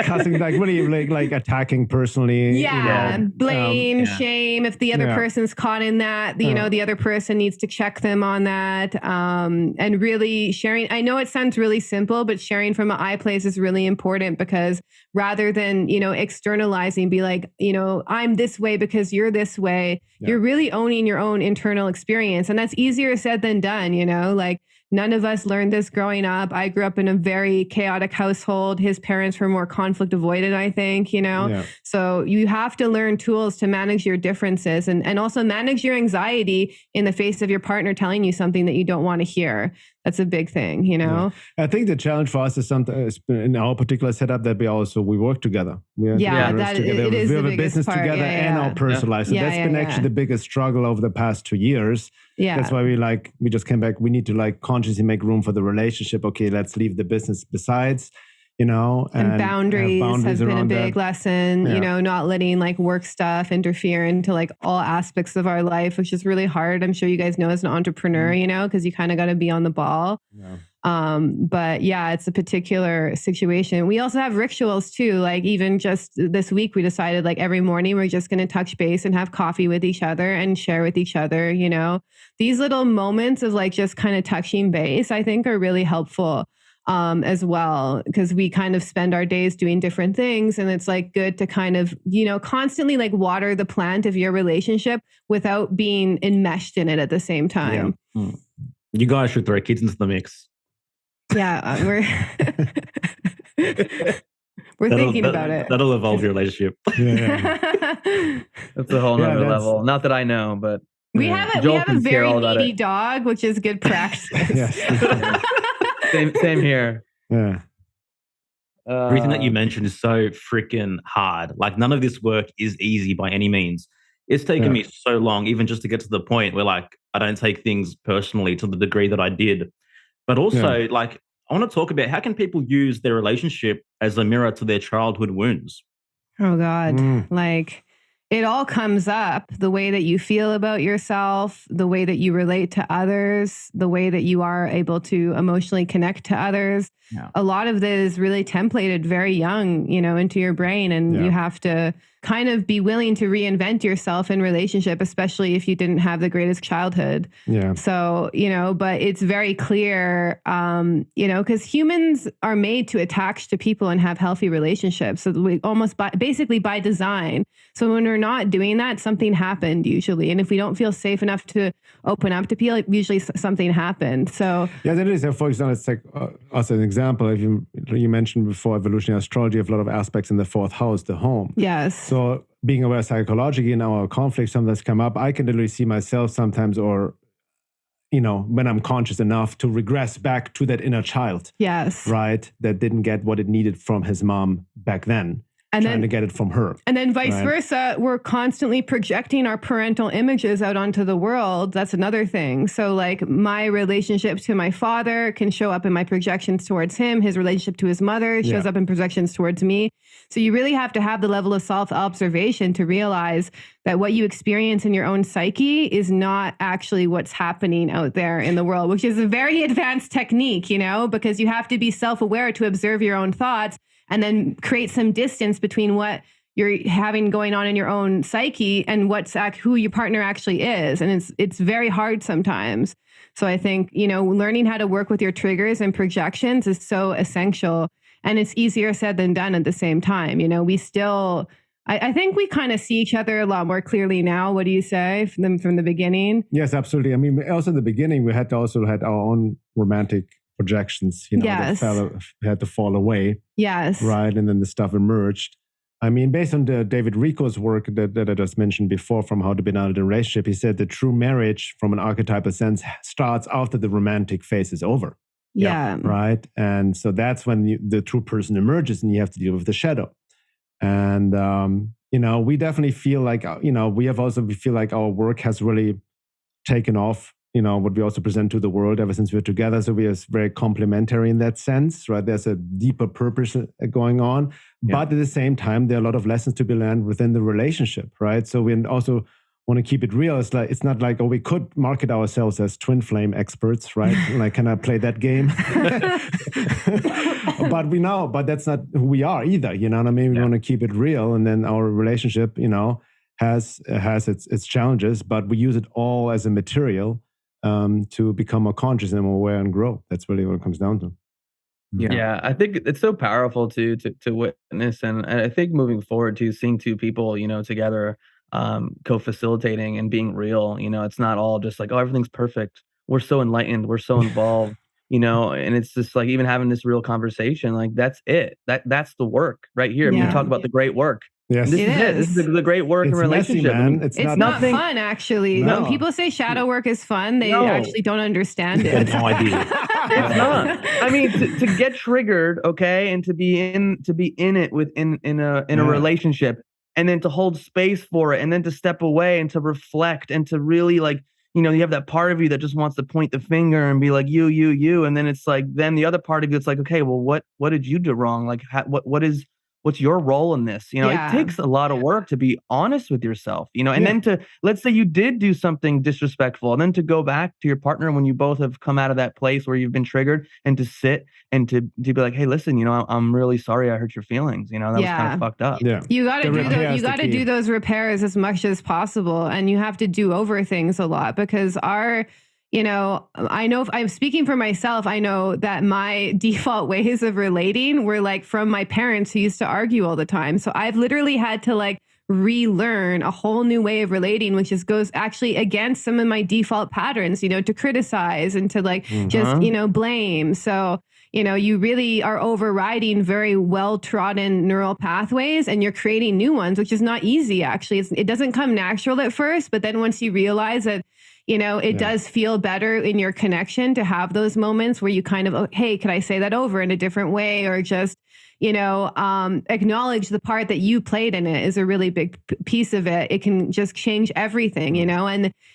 Cussing, really attacking personally. Yeah, blame, shame. If the other person's caught in that, the other person needs to check them on that. And really sharing. I know it sounds really simple, but sharing from an I place is really important because rather than, externalizing, be like, I'm this way because you're this way, you're really owning your own internal experience. And that's easier said than done, none of us learned this growing up. I grew up in a very chaotic household. His parents were more conflict avoidant, I think, So you have to learn tools to manage your differences and also manage your anxiety in the face of your partner telling you something that you don't want to hear. That's a big thing, I think the challenge for us is sometimes in our particular setup that we work together. We have a business together and our personal life. So that's been actually the biggest struggle over the past 2 years. Yeah. That's why we just came back. We need to consciously make room for the relationship. Okay, let's leave the business besides. and boundaries have been a big lesson, Yeah. not letting like work stuff interfere into like all aspects of our life, which is really hard. I'm sure you guys know as an entrepreneur, because you kind of got to be on the ball. Yeah. But yeah, it's a particular situation. We also have rituals too. Like even just this week, we decided like every morning we're just going to touch base and have coffee with each other and share with each other. These little moments of like just kind of touching base, I think are really helpful as well, because we kind of spend our days doing different things, and it's like good to kind of constantly like water the plant of your relationship without being enmeshed in it at the same time. Yeah. You guys should throw kids into the mix. Yeah, we're thinking about it. That'll evolve your relationship. Yeah. That's a whole nother level. Not that I know, but we have a very needy dog, which is good practice. Yes. Same here. Yeah. Everything that you mentioned is so freaking hard. Like none of this work is easy by any means. It's taken me so long, even just to get to the point where like I don't take things personally to the degree that I did. But also, like, I want to talk about how can people use their relationship as a mirror to their childhood wounds? Oh God, like it all comes up, the way that you feel about yourself, the way that you relate to others, the way that you are able to emotionally connect to others. Yeah. A lot of this is really templated very young, into your brain. And you have to kind of be willing to reinvent yourself in relationship, especially if you didn't have the greatest childhood. Yeah. So, but it's very clear, because humans are made to attach to people and have healthy relationships. So we almost basically by design. So when we're not doing that, something happened usually. And if we don't feel safe enough to open up to people, usually something happened. So yeah, that is. For example, it's like as an example, if you mentioned before evolutionary astrology, you have a lot of aspects in the fourth house, the home. Yes. So being aware psychologically in our conflicts sometimes come up, I can literally see myself sometimes, or when I'm conscious enough to regress back to that inner child. Yes. Right. That didn't get what it needed from his mom back then. And trying to get it from her. And then vice versa, we're constantly projecting our parental images out onto the world. That's another thing. So like my relationship to my father can show up in my projections towards him. His relationship to his mother shows up in projections towards me. So you really have to have the level of self-observation to realize that what you experience in your own psyche is not actually what's happening out there in the world, which is a very advanced technique, because you have to be self-aware to observe your own thoughts and then create some distance between what you're having going on in your own psyche and who your partner actually is. And it's very hard sometimes. So I think, learning how to work with your triggers and projections is so essential. And it's easier said than done at the same time. I think we kind of see each other a lot more clearly now. What do you say from the beginning? Yes, absolutely. I mean, also in the beginning, we had our own romantic projections, that had to fall away. Yes. Right. And then the stuff emerged. I mean, based on the David Rico's work that I just mentioned before from How to Be Done in a Relationship, he said the true marriage from an archetypal sense starts after the romantic phase is over. Yeah. Right. And so that's when the true person emerges and you have to deal with the shadow. And, we definitely feel like, we feel like our work has really taken off, what we also present to the world ever since we're together. So we are very complementary in that sense, right? There's a deeper purpose going on. Yeah. But at the same time, there are a lot of lessons to be learned within the relationship, right? So we also want to keep it real. It's not like, we could market ourselves as twin flame experts, right? Like, can I play that game? But that's not who we are either. You know what I mean? We want to keep it real. And then our relationship, has its challenges, but we use it all as a material to become more conscious and more aware and grow. That's really what it comes down to. Yeah, I think it's so powerful to witness, and I think moving forward to seeing two people, together, co-facilitating and being real. It's not all just like, oh, everything's perfect. We're so enlightened. We're so involved. And it's just like even having this real conversation, like that's it. That's the work right here. I mean, you talk about the great work. Yes. This is it. This is the great work in relationship. Messy, man. It's not fun, actually. No. When people say shadow work is fun, they actually don't understand it. No idea. It's not. I mean, to get triggered, okay, and to be in it within in a relationship, and then to hold space for it, and then to step away and to reflect and to really like you have that part of you that just wants to point the finger and be like, you. And then it's like, then the other part of you, it's like, okay, well, what did you do wrong? Like, what's your role in this? It takes a lot of work to be honest with yourself, and then let's say you did do something disrespectful, and then to go back to your partner when you both have come out of that place where you've been triggered, and to sit and to be like, hey, listen, I'm really sorry I hurt your feelings. That was kind of fucked up. Yeah. You got to do those repairs as much as possible, and you have to do over things a lot because I know if I'm speaking for myself, I know that my default ways of relating were like from my parents who used to argue all the time. So I've literally had to like relearn a whole new way of relating, which goes actually against some of my default patterns, to criticize and to like just, blame. So, you really are overriding very well-trodden neural pathways and you're creating new ones, which is not easy, actually. It doesn't come natural at first, but then once you realize that it does feel better in your connection to have those moments where you kind of, hey, could I say that over in a different way? Or just, acknowledge the part that you played in it is a really big piece of it. It can just change everything,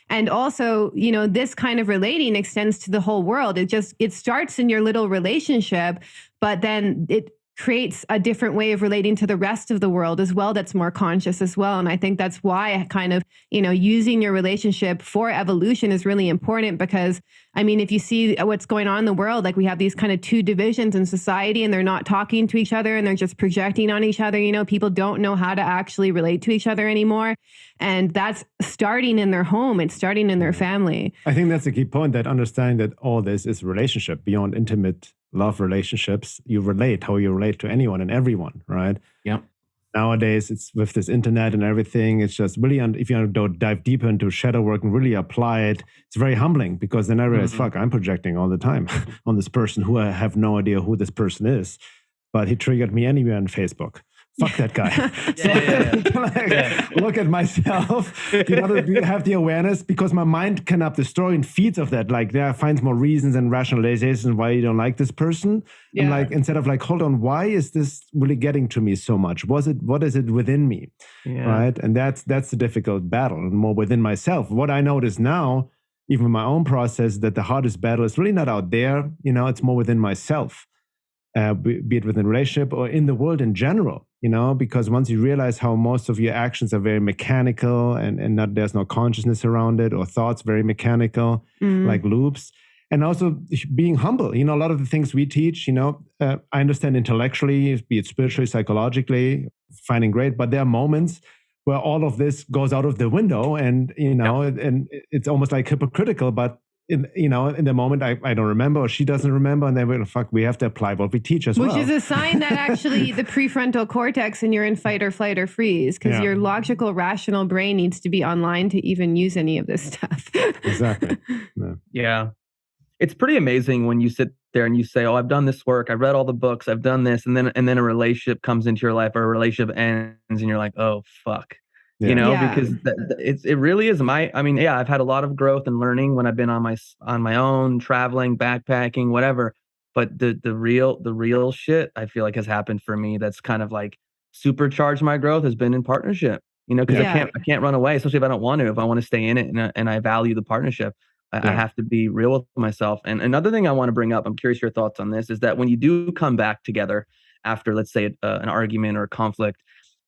and also, this kind of relating extends to the whole world. It starts in your little relationship, but then it creates a different way of relating to the rest of the world as well that's more conscious as well. And I think that's why kind of, using your relationship for evolution is really important because, if you see what's going on in the world, like we have these kind of two divisions in society and they're not talking to each other and they're just projecting on each other. People don't know how to actually relate to each other anymore. And that's starting in their home. It's starting in their family. I think that's a key point, that understanding that all this is relationship beyond intimate love relationships. You relate how you relate to anyone and everyone, right? Yeah. Nowadays, it's with this internet and everything, it's just really, if you don't dive deeper into shadow work and really apply it, it's very humbling because then I realize, fuck, I'm projecting all the time on this person who I have no idea who this person is. But he triggered me anywhere on Facebook. Fuck that guy. Look at myself. Have the awareness because my mind can up the story and feeds of that. Like there finds more reasons and rationalizations why you don't like this person. Yeah. And like instead of like, hold on, why is this really getting to me so much? What is it within me? Yeah. Right. And that's the difficult battle, more within myself. What I notice now, even in my own process, that the hardest battle is really not out there. It's more within myself. Be it within a relationship or in the world in general, because once you realize how most of your actions are very mechanical and not, there's no consciousness around it, or thoughts very mechanical, like loops. And also being humble, a lot of the things we teach, I understand intellectually, be it spiritually, psychologically, finding great, but there are moments where all of this goes out of the window and, and it's almost like hypocritical, but in the moment I don't remember or she doesn't remember, and then we have to apply what we teach as well. Which is a sign that actually the prefrontal cortex and you're in fight or flight or freeze because your logical, rational brain needs to be online to even use any of this stuff. Exactly. Yeah. It's pretty amazing when you sit there and you say, oh, I've done this work, I've read all the books, I've done this, and then a relationship comes into your life or a relationship ends and you're like, oh, fuck. Because it really is I've had a lot of growth and learning when I've been on my own, traveling, backpacking, whatever. But the real shit I feel like has happened for me that's kind of like supercharged my growth has been in partnership. Because I can't run away, especially if I don't want to. If I want to stay in it and I value the partnership, I have to be real with myself. And another thing I want to bring up, I'm curious your thoughts on this, is that when you do come back together after, let's say, an argument or a conflict.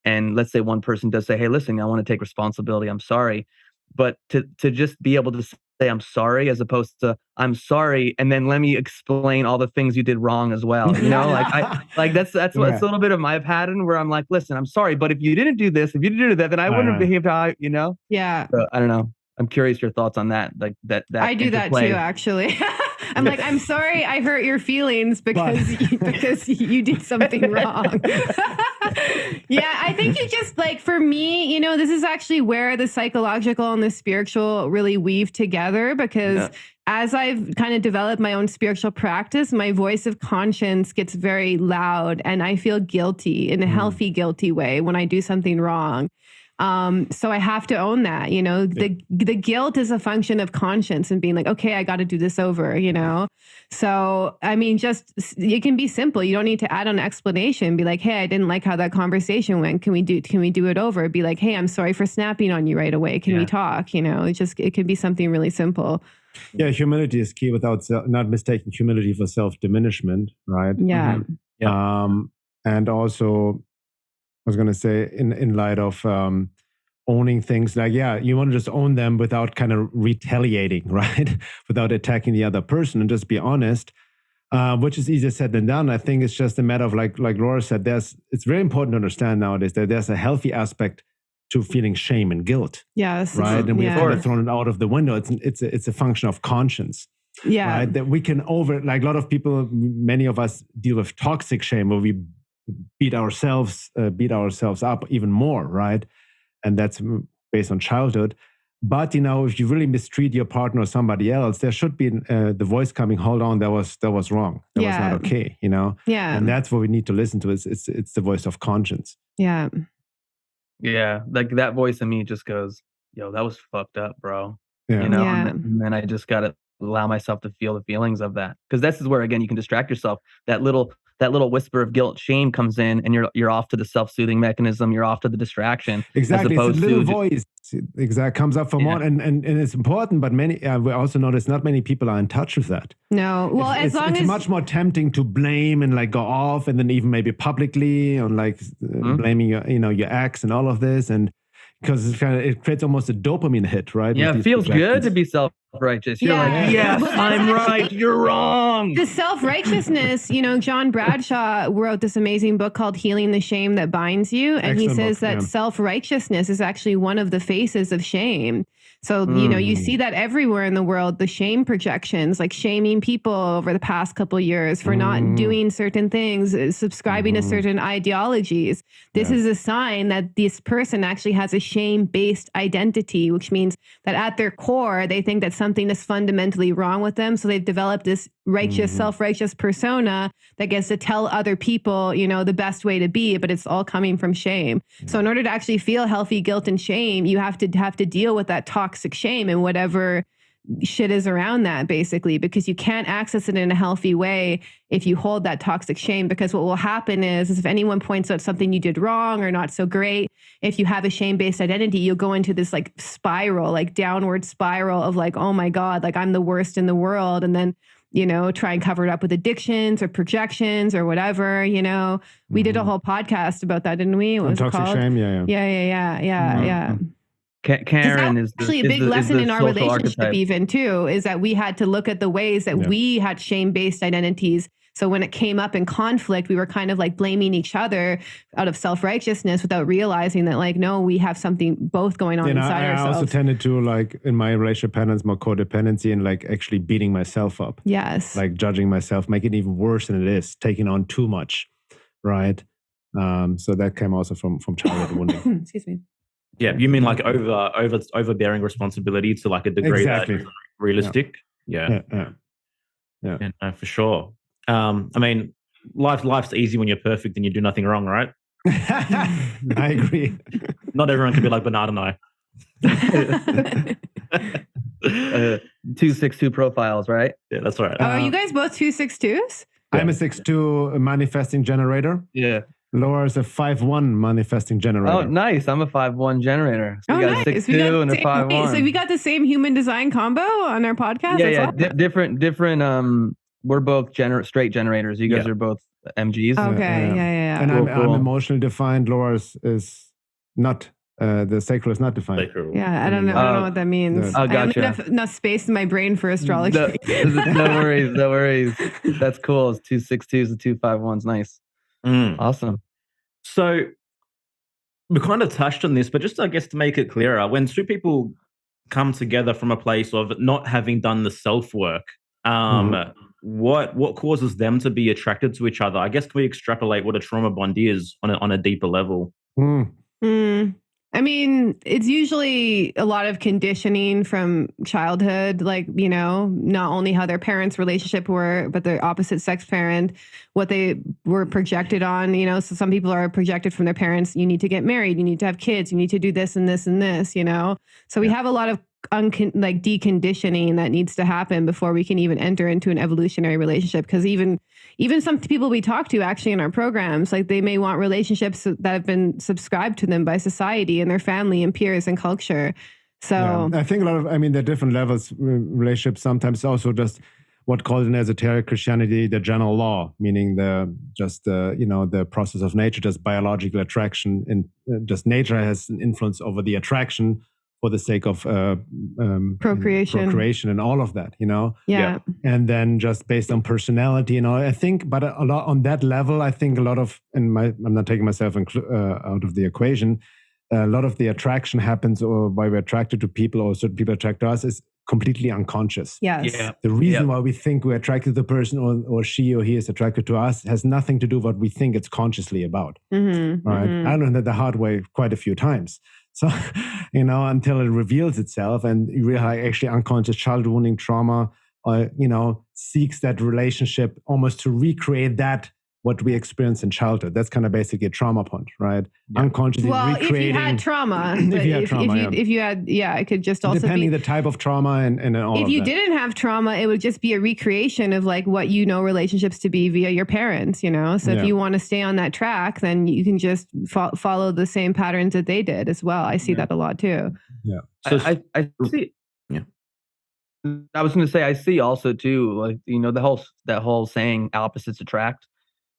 And let's say one person does say, hey, listen, I want to take responsibility. I'm sorry. But to just be able to say I'm sorry as opposed to I'm sorry. And then let me explain all the things you did wrong as well. That's it's a little bit of my pattern where I'm like, listen, I'm sorry. But if you didn't do this, if you didn't do that, then I wouldn't have behaved how Yeah. So, I don't know. I'm curious your thoughts on that. Like that I do interplay. That too, actually. I'm like, I'm sorry I hurt your feelings because you did something wrong. Yeah, I think you just like, for me, this is actually where the psychological and the spiritual really weave together because as I've kind of developed my own spiritual practice, my voice of conscience gets very loud and I feel guilty in a healthy, guilty way when I do something wrong. So I have to own that, the guilt is a function of conscience and being like, okay, I got to do this over, So, I mean, it can be simple. You don't need to add on explanation. Be like, hey, I didn't like how that conversation went. Can we do it over? Be like, hey, I'm sorry for snapping on you right away. Can we talk? It can be something really simple. Yeah, humility is key without not mistaking humility for self-diminishment, right? Yeah. Mm-hmm. Yeah. And also, I was going to say, in light of owning things, like, you want to just own them without kind of retaliating, right? Without attacking the other person, and just be honest, which is easier said than done. I think it's just a matter of, like Laura said, it's very important to understand nowadays that there's a healthy aspect to feeling shame and guilt. Yes. Right. And we've kind of thrown it out of the window. It's a function of conscience. Yeah. Right? That we can like a lot of people, many of us deal with toxic shame where we beat ourselves up even more. Right. And that's based on childhood. But, if you really mistreat your partner or somebody else, there should be the voice coming, hold on, that was wrong. That was not okay, Yeah. And that's what we need to listen to. It's the voice of conscience. Yeah. Yeah. Like that voice in me just goes, yo, that was fucked up, bro. Yeah. And then I just got to allow myself to feel the feelings of that. Because this is where, again, you can distract yourself. That little whisper of guilt, shame comes in, and you're off to the self-soothing mechanism. You're off to the distraction. Exactly. It's a little voice comes up from one, and it's important, but we also notice not many people are in touch with that. No. Well, it's much more tempting to blame and like go off, and then even maybe publicly on like blaming your ex and all of this, and because it creates almost a dopamine hit, right? Yeah, it feels good to be self-righteous. You're like, yes, I'm right, you're wrong. The self-righteousness, John Bradshaw wrote this amazing book called Healing the Shame That Binds You. And he says that self-righteousness is actually one of the faces of shame. So, you see that everywhere in the world, the shame projections, like shaming people over the past couple of years for not doing certain things, subscribing to certain ideologies. This is a sign that this person actually has a shame-based identity, which means that at their core, they think that something is fundamentally wrong with them. So they've developed this righteous, self-righteous persona that gets to tell other people, the best way to be, but it's all coming from shame. So in order to actually feel healthy guilt and shame, you have to deal with that toxic shame and whatever shit is around that, basically, because you can't access it in a healthy way if you hold that toxic shame. Because what will happen is if anyone points out something you did wrong or not so great, if you have a shame-based identity, you'll go into this like spiral, like downward spiral of like, oh my God, like I'm the worst in the world. And then, try and cover it up with addictions or projections or whatever, We did a whole podcast about that, didn't we? What was it called? Shame, Yeah. Karen is actually a big lesson in our relationship even too, is that we had to look at the ways that we had shame-based identities. So when it came up in conflict, we were kind of like blaming each other out of self-righteousness without realizing that like, no, we have something both going on inside ourselves. I also tended to like in my relationship patterns, more codependency and like actually beating myself up. Yes. Like judging myself, making it even worse than it is, taking on too much. Right. So that came also from childhood wounding. Excuse me. Yeah, you mean like overbearing responsibility to like a degree that is realistic? Yeah, no, for sure. I mean, life's easy when you're perfect and you do nothing wrong, right? I agree. Not everyone can be like Bernhard and I. 262 profiles, right? Yeah, that's right. Are you guys both 262s? I'm a 6'2" manifesting generator. Yeah. Laura is a 5'1" manifesting generator. Oh, nice. I'm a 5'1" generator. So we got a 6'2" and a 5'1". So we got the same human design combo on our podcast? Yeah. Different. We're both straight generators. You guys are both MGs. Okay. Yeah. And I'm emotionally defined. Laura's is not. The sacral is not defined. Sacral. Yeah, I don't know what that means. Oh, gotcha. I have enough space in my brain for astrology. No worries. That's cool. It's 262s and 251s. Nice. Awesome. So we kind of touched on this, but just I guess to make it clearer, when two people come together from a place of not having done the self-work, what causes them to be attracted to each other? I guess can we extrapolate what a trauma bond is on a deeper level? I I mean, it's usually a lot of conditioning from childhood, like, you know, not only how their parents' relationship were, but their opposite sex parent, what they were projected on, you know. So some people are projected from their parents, you need to get married, you need to have kids, you need to do this and this and this, you know. So we have a lot of like deconditioning that needs to happen before we can even enter into an evolutionary relationship. Because even some people we talk to actually in our programs, like they may want relationships that have been subscribed to them by society and their family and peers and culture. So I think a lot of, I mean, there are different levels. Relationships sometimes also just what called in esoteric Christianity the general law, meaning the process of nature, just biological attraction, and just nature has an influence over the attraction for the sake of procreation and all of that, you know? Yeah. And then just based on personality and all, I think, but a lot on that level, I think a lot of, I'm not taking myself out of the equation, a lot of the attraction happens, or why we're attracted to people or certain people attract to us, is completely unconscious. Yes. Yeah. The reason why we think we're attracted to the person or she or he is attracted to us has nothing to do with what we think it's consciously about. Mm-hmm, right? mm-hmm. I learned that the hard way quite a few times. So, you know, until it reveals itself and you realize actually unconscious child wounding trauma, you know, seeks that relationship almost to recreate that, what we experienced in childhood. That's kind of basically a trauma point, right? Yeah. Unconsciously recreating. If you had trauma. If you had, it could just also depending the type of trauma and all of that. If you didn't have trauma, it would just be a recreation of like what you know relationships to be via your parents, you know? So if you want to stay on that track, then you can just follow the same patterns that they did as well. I see that a lot too. Yeah. So I see. Yeah. I was going to say, I see also too, like, you know, that whole saying opposites attract.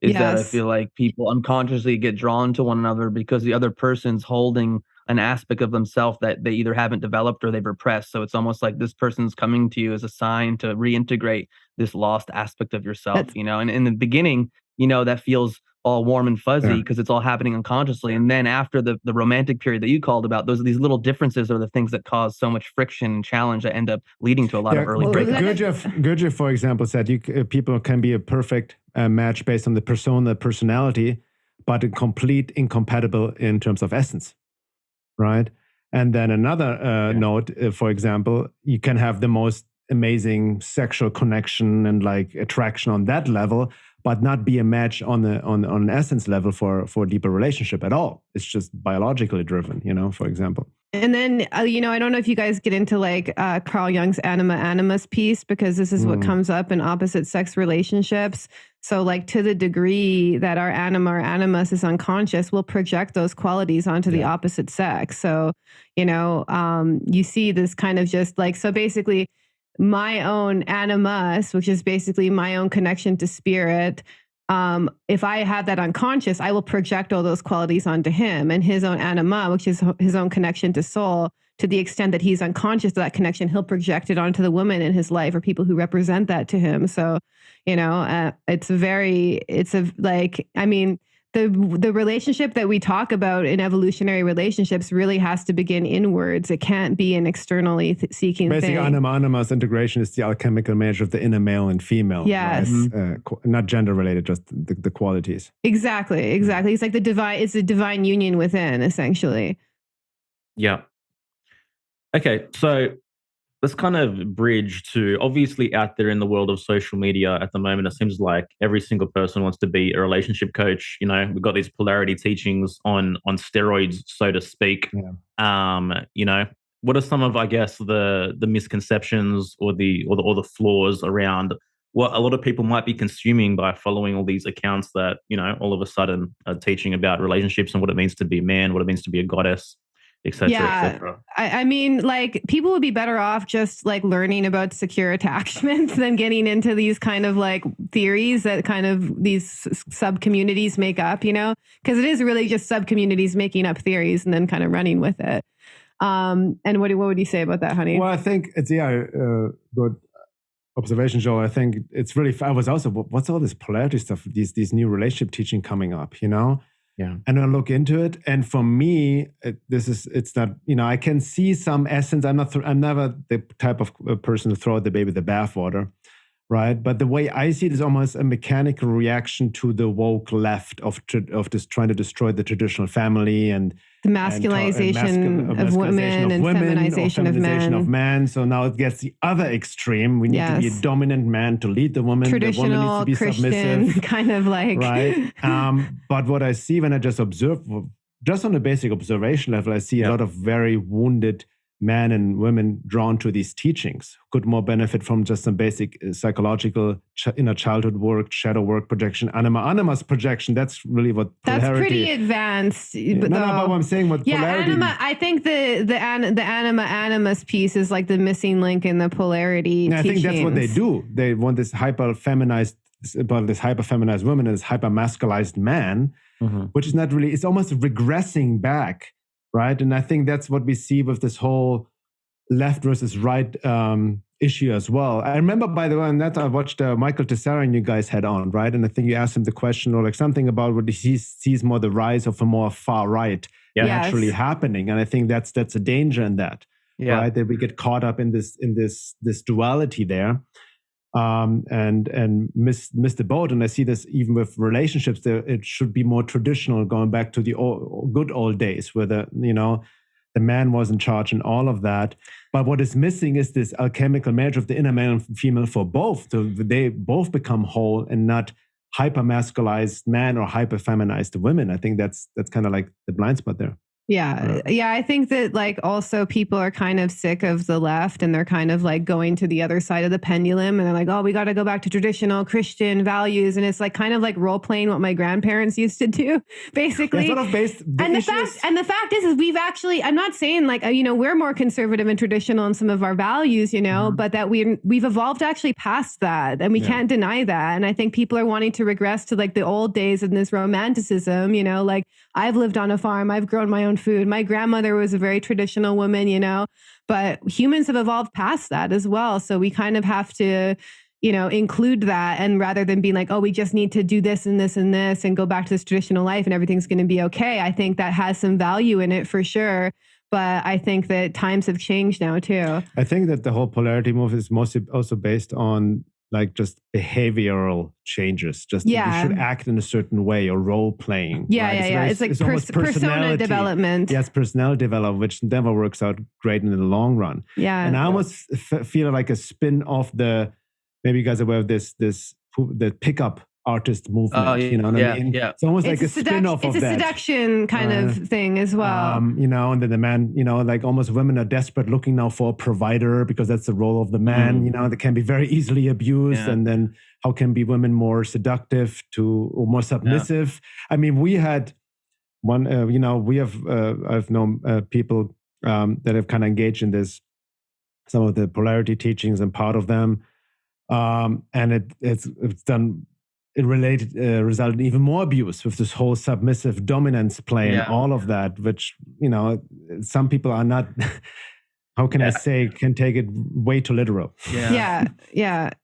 Is that I feel like people unconsciously get drawn to one another because the other person's holding an aspect of themselves that they either haven't developed or they've repressed. So it's almost like this person's coming to you as a sign to reintegrate this lost aspect of yourself, you know. And in the beginning, you know, that feels all warm and fuzzy because it's all happening unconsciously. And then after the romantic period that you called about, these little differences are the things that cause so much friction and challenge that end up leading to a lot of early breakups. Guenther, for example, said people can be a perfect match based on the personality, but complete incompatible in terms of essence, right? And then another note, for example, you can have the most amazing sexual connection and like attraction on that level, but not be a match on an essence level for a deeper relationship at all. It's just biologically driven, you know, for example. And then, you know, I don't know if you guys get into like Carl Jung's anima animus piece, because this is what comes up in opposite sex relationships. So like to the degree that our anima or animus is unconscious, we'll project those qualities onto the opposite sex. So, you know, you see this kind of just like, so basically my own animus, which is basically my own connection to spirit, if I have that unconscious, I will project all those qualities onto him, and his own anima, which is his own connection to soul. To the extent that he's unconscious of that connection, he'll project it onto the woman in his life or people who represent that to him. So, you know, the relationship that we talk about in evolutionary relationships really has to begin inwards. It can't be an externally seeking Basically, thing. anima-animus integration is the alchemical marriage of the inner male and female. Yes. Right? Not gender related, just the qualities. Exactly. It's like it's a divine union within, essentially. Yeah. Okay, so let's kind of bridge to, obviously out there in the world of social media at the moment, it seems like every single person wants to be a relationship coach. You know, we've got these polarity teachings on steroids, so to speak. Yeah. You know, what are some of, I guess, the misconceptions or the flaws around what a lot of people might be consuming by following all these accounts that, you know, all of a sudden are teaching about relationships and what it means to be a man, what it means to be a goddess, etc. etc. I mean, like, people would be better off just like learning about secure attachments than getting into these kind of like theories that kind of these sub communities make up, you know, because it is really just sub communities making up theories and then kind of running with it. And what would you say about that, honey? Well, I think it's good observation, Joel. I think it's really. I was also, what's all this polarity stuff? These new relationship teaching coming up, you know. Yeah. And I look into it, and for me, it's not, you know, I can see some essence. I'm never the type of person to throw out the baby with the bathwater, right? But the way I see it is almost a mechanical reaction to the woke left of just trying to destroy the traditional family and The masculinization of women and feminization of men. So now it gets the other extreme. We need to be a dominant man to lead the woman. Traditional the woman needs to be Christian, submissive. kind of like. Right. But what I see when I just observe, just on a basic observation level, I see a lot of very wounded men and women drawn to these teachings could more benefit from just some basic psychological inner childhood work, shadow work, projection, anima's projection. That's really what polarity. That's pretty advanced. But what I'm saying, what polarity. Anima. I think the animus piece is like the missing link in the polarity. I think that's what they do. They want this hyper feminized woman and this hyper masculized man, which is not really. It's almost regressing back. Right. And I think that's what we see with this whole left versus right issue as well. I remember, by the way, on that I watched Michael Tessera and you guys had on, right? And I think you asked him the question or like something about what he sees more the rise of a more far right actually happening. And I think that's a danger in that, right? That we get caught up in this duality there. And miss the boat. And I see this even with relationships. It should be more traditional, going back to the good old days where the man was in charge and all of that. But what is missing is this alchemical marriage of the inner male and female for both. So they both become whole and not hyper-masculized man or hyper-feminized women. I think that's kind of like the blind spot there. Yeah. I think that like also people are kind of sick of the left and they're kind of like going to the other side of the pendulum and they're like, oh, we got to go back to traditional Christian values. And it's like kind of like role playing what my grandparents used to do, basically. Sort of the fact is we've actually, I'm not saying like, we're more conservative and traditional in some of our values, but that we've evolved actually past that and we can't deny that. And I think people are wanting to regress to like the old days in this romanticism, like I've lived on a farm, I've grown my own food. My grandmother was a very traditional woman, but humans have evolved past that as well. So we kind of have to, include that. And rather than being like, oh, we just need to do this and this and this and go back to this traditional life and everything's going to be okay. I think that has some value in it for sure. But I think that times have changed now too. I think that the whole polarity move is mostly also based on like just behavioral changes, just you should act in a certain way or role playing. It's like persona development. Yes, personality development, which never works out great in the long run. Yeah. And I almost feel like a spin off maybe you guys are aware of the pickup artist movement. You know what I mean? Yeah. It's almost like a spin-off of that. It's a seduction kind of thing as well. And then the man, like almost women are desperate looking now for a provider because that's the role of the man, that can be very easily abused. Yeah. And then how can be women more seductive or more submissive? Yeah. I mean, we had one, I've known people that have kind of engaged in some of the polarity teachings and part of them. And it's done. It resulted in even more abuse with this whole submissive dominance play and all of that, which, some people are not, how can I say, can take it way too literal. Yeah.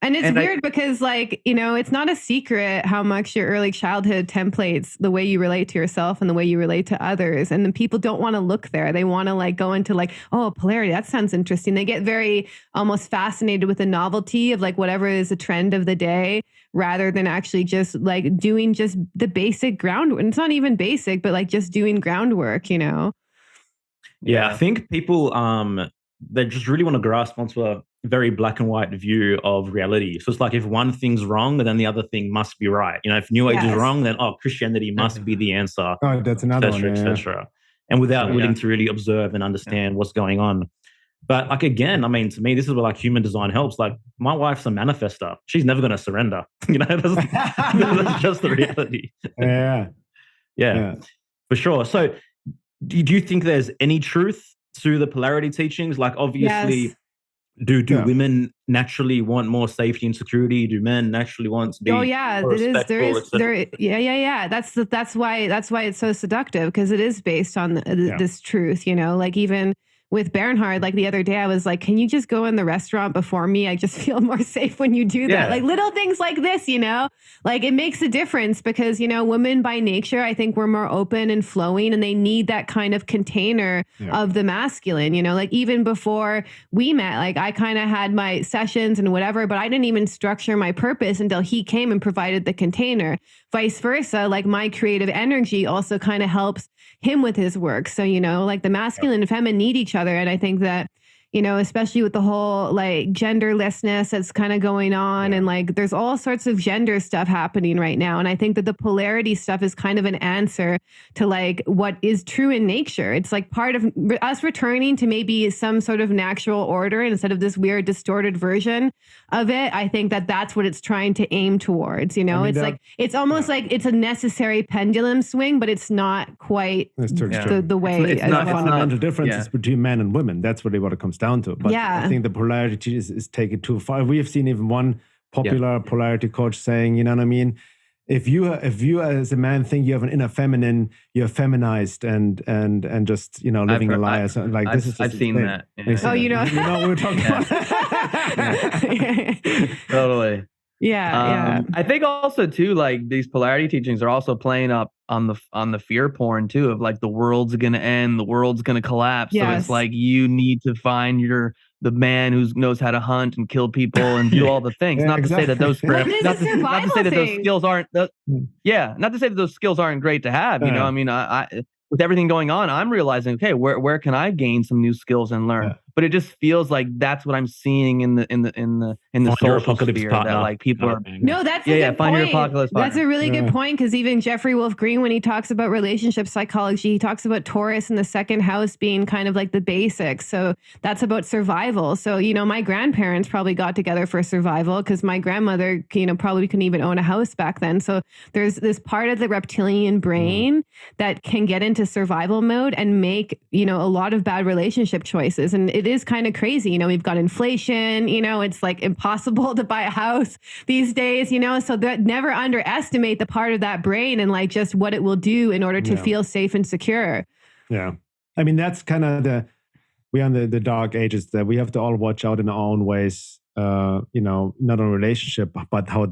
And it's weird because it's not a secret how much your early childhood templates the way you relate to yourself and the way you relate to others. And then people don't want to look there. They want to go into polarity. That sounds interesting. They get very almost fascinated with the novelty of whatever is a trend of the day, rather than actually just doing just the basic groundwork. It's not even basic, but just doing groundwork, Yeah, I think people, they just really want to grasp onto a very black and white view of reality. So it's like if one thing's wrong, then the other thing must be right. If New Age is wrong, then Christianity must be the answer. Oh, that's another one, etc. And without willing to really observe and understand what's going on. But again, to me, this is where human design helps. My wife's a manifester. She's never going to surrender. That's just the reality. Yeah, for sure. So do you think there's any truth to the polarity teachings? Obviously, do women naturally want more safety and security? Do men naturally want to be more respectful? That's why it's so seductive, because it is based on this truth, even with Bernhard, like the other day, I was like, can you just go in the restaurant before me? I just feel more safe when you do that. Yeah. Like little things like this, like it makes a difference because, women by nature, I think we're more open and flowing, and they need that kind of container of the masculine, like even before we met, like I kind of had my sessions and whatever, but I didn't even structure my purpose until he came and provided the container. Vice versa, like my creative energy also kind of helps him with his work. So, like the masculine and feminine need each other. And I think that, especially with the whole like genderlessness that's kind of going on and like there's all sorts of gender stuff happening right now. And I think that the polarity stuff is kind of an answer to like what is true in nature. It's like part of us returning to maybe some sort of natural order instead of this weird distorted version of it. I think that that's what it's trying to aim towards, it's like, it's almost like it's a necessary pendulum swing, but it's not quite the way. It's not fundamental differences between men and women. That's really what it comes down to. But I think the polarity is taken too far. We have seen even one popular polarity coach saying, you know what I mean? If you as a man think you have an inner feminine, you're feminized and just living a lie. Like this is. I've seen that. Yeah. Oh, you know what we're talking about. Totally. Yeah. I think also too, like these polarity teachings are also playing up on the fear porn too, of like the world's gonna end, the world's gonna collapse. Yes. So it's like you need to find the man who knows how to hunt and kill people and do all the things. Not to say that those not to say that those skills aren't not to say that those skills aren't great to have. I mean, I with everything going on, I'm realizing, okay, where can I gain some new skills and learn? But it just feels like that's what I'm seeing in the social sphere, that like people are. No, that's a good find point. your apocalypse partner. That's a really good point, because even Jeffrey Wolf Green, when he talks about relationship psychology, he talks about Taurus in the second house being kind of like the basics. So that's about survival. So my grandparents probably got together for survival, because my grandmother probably couldn't even own a house back then. So there's this part of the reptilian brain that can get into survival mode and make a lot of bad relationship choices. And it is kind of crazy. We've got inflation, it's like impossible to buy a house these days, so that never underestimate the part of that brain and like just what it will do in order to feel safe and secure. Yeah. I mean, that's kind of we're on the dark ages that we have to all watch out in our own ways, not on relationship, but how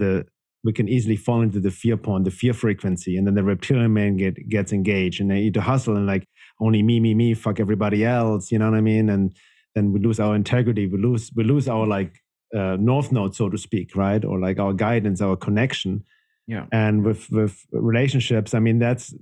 we can easily fall into the fear porn, the fear frequency, and then the reptilian man gets engaged and they eat to hustle and like only me, fuck everybody else, you know what I mean? And then we lose our integrity, we lose our like north node, so to speak, right? Or like our guidance, our connection. Yeah. And with relationships, I mean, that's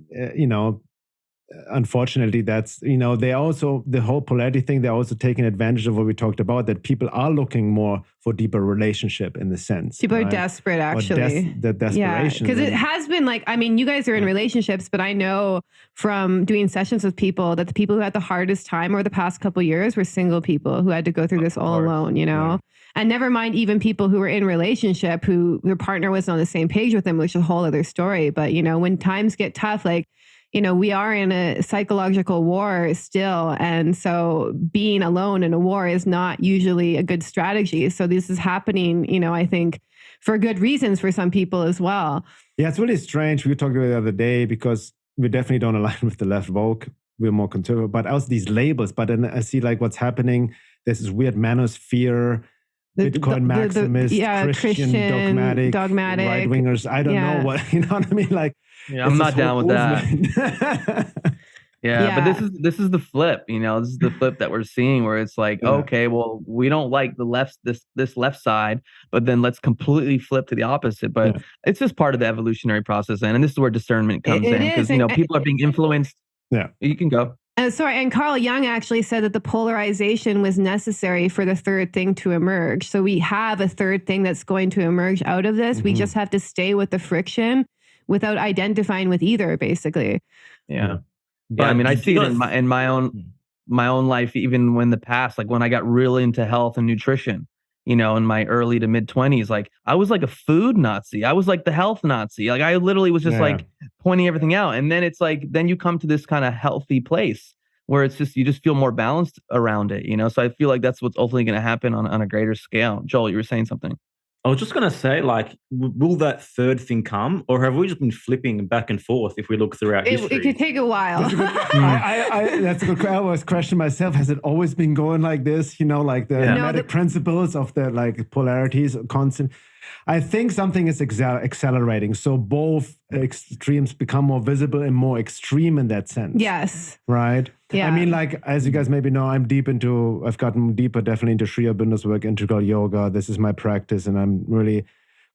unfortunately, that's they also, the whole polarity thing, they're also taking advantage of what we talked about, that people are looking more for deeper relationship in the sense. People are desperate, actually. The desperation. Because it has been like, I mean, you guys are in relationships, but I know from doing sessions with people that the people who had the hardest time over the past couple of years were single people who had to go through this all alone, And never mind even people who were in relationship who their partner wasn't on the same page with them, which is a whole other story. But, when times get tough, like, we are in a psychological war still. And so being alone in a war is not usually a good strategy. So this is happening, I think for good reasons for some people as well. Yeah, it's really strange. We talked about it the other day because we definitely don't align with the left woke. We're more conservative, but also these labels. But then I see like what's happening. There's this weird manosphere, Bitcoin maximist, Christian dogmatic right-wingers. I don't know what, you know what I mean? Like, I'm not down with that. But this is the flip, this is the flip that we're seeing, where it's like, okay, well, we don't like this left side, but then let's completely flip to the opposite. But it's just part of the evolutionary process, and this is where discernment comes in, because people are being influenced. Yeah, you can go. And Carl Jung actually said that the polarization was necessary for the third thing to emerge. So we have a third thing that's going to emerge out of this. We just have to stay with the friction without identifying with either, basically. Yeah. But I mean, I see it in my own life, even when the past, like when I got really into health and nutrition, in my early to mid 20s, like I was like a food Nazi. I was like the health Nazi. Like I literally was just like pointing everything out. And then it's like, then you come to this kind of healthy place where it's just, you just feel more balanced around it, So I feel like that's what's ultimately going to happen on a greater scale. Joel, you were saying something. I was just going to say, like, will that third thing come, or have we just been flipping back and forth if we look throughout history? It could take a while. That's a good, that's a good question. I always question myself, has it always been going like this? You know, like the hermetic principles of the like polarities, constant. I think something is accelerating. So both extremes become more visible and more extreme in that sense. Yes. Right? Yeah. I mean, like, as you guys maybe know, I've gotten deeper definitely into Sri Aurobindo's work, integral yoga. This is my practice, and I'm really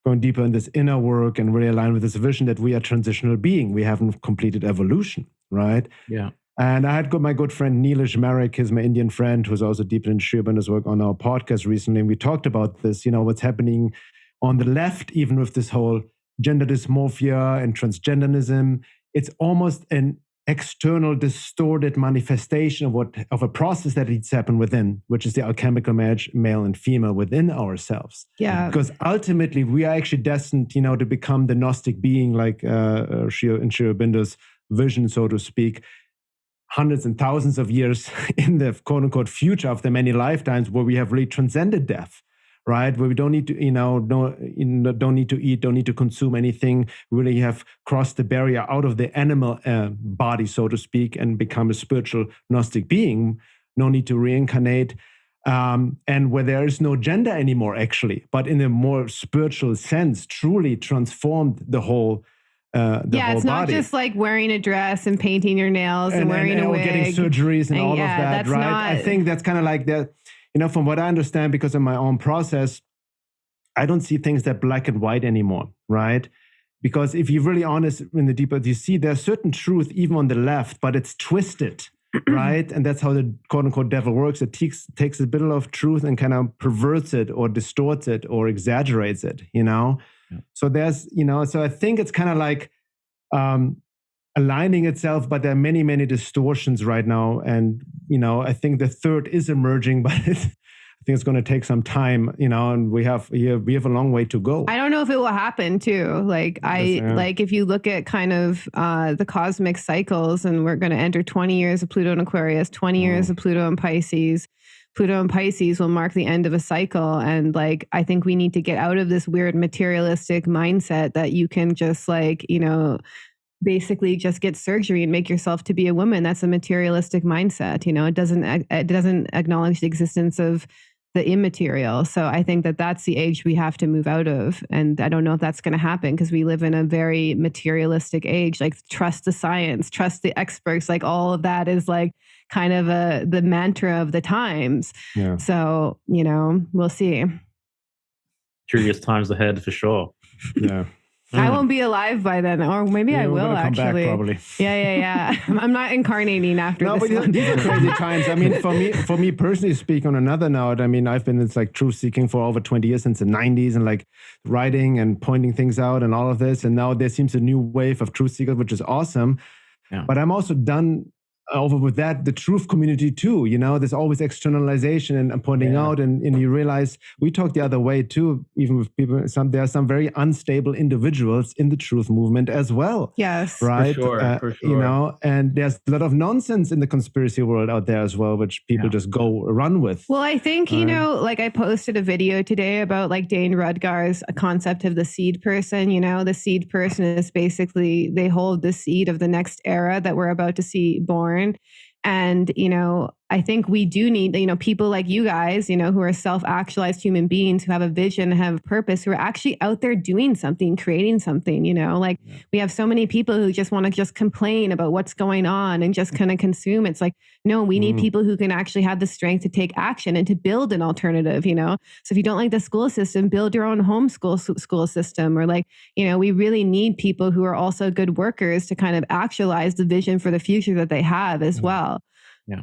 going deeper in this inner work and really aligned with this vision that we are transitional being. We haven't completed evolution, right? Yeah. And I had my good friend Neelish Merrick, who's my Indian friend, who's also deep into Sri Aurobindo's work, on our podcast recently. And we talked about this, you know, what's happening on the left, even with this whole gender dysmorphia and transgenderism. It's almost an external distorted manifestation of a process that needs to happen within, which is the alchemical marriage, male and female, within ourselves. Yeah. Because ultimately we are actually destined, you know, to become the Gnostic being, like in Sri Aurobindo's vision, so to speak, hundreds and thousands of years in the quote unquote future of the many lifetimes, where we have really transcended death. Right, where we don't need to, don't need to eat, don't need to consume anything. We really have crossed the barrier out of the animal body, so to speak, and become a spiritual Gnostic being. No need to reincarnate, and where there is no gender anymore, actually, but in a more spiritual sense, truly transformed the whole. It's not body. just like wearing a dress and painting your nails and wearing a wig, getting surgeries and all of that, right? I think that's kind of like that. You know, from what I understand, because of my own process, I don't see things that black and white anymore, right? Because if you're really honest in the deeper, you see there's certain truth even on the left, but it's twisted, right? And that's how the quote unquote devil works. It takes a bit of truth and kind of perverts it or distorts it or exaggerates it, you know? Yeah. So there's, you know, so I think it's kind of like aligning itself, but there are many, many distortions right now. And, you know, I think the third is emerging, but I think it's going to take some time, you know, and we have a long way to go. I don't know if it will happen too. Like like if you look at kind of the cosmic cycles, and we're going to enter 20 years of Pluto in Aquarius, 20 years of Pluto in Pisces. Pluto in Pisces will mark the end of a cycle. And like, I think we need to get out of this weird materialistic mindset that you can just like, you know, basically just get surgery and make yourself to be a woman. That's a materialistic mindset. You know, it doesn't acknowledge the existence of the immaterial. So I think that that's the age we have to move out of. And I don't know if that's going to happen, because we live in a very materialistic age. Like, trust the science, trust the experts, like all of that is like kind of the mantra of the times. Yeah. So, you know, we'll see. Curious times ahead for sure. Yeah. I won't be alive by then, or maybe I will actually. Come back, probably. Yeah. I'm not incarnating after this. No, but these are crazy times. I mean, for me personally, speak on another note. I mean, I've been in like truth seeking for over 20 years, since the 90s, and like writing and pointing things out and all of this. And now there seems a new wave of truth seekers, which is awesome. Yeah. But I'm also done over with that, the truth community too. You know, there's always externalization and pointing out, and you realize, we talk the other way too, even with people, there are some very unstable individuals in the truth movement as well. Yes. Right? For sure. You know, and there's a lot of nonsense in the conspiracy world out there as well, which people just go run with. Well, I think, you know, like I posted a video today about like Dane Rudgar's concept of the seed person. You know, the seed person is basically, they hold the seed of the next era that we're about to see born. And, you know, I think we do need, you know, people like you guys, you know, who are self-actualized human beings who have a vision, have a purpose, who are actually out there doing something, creating something, you know, like we have so many people who just want to just complain about what's going on and just kind of consume. It's like, no, we need people who can actually have the strength to take action and to build an alternative, you know? So if you don't like the school system, build your own school system, or like, you know, we really need people who are also good workers to kind of actualize the vision for the future that they have as well. Yeah.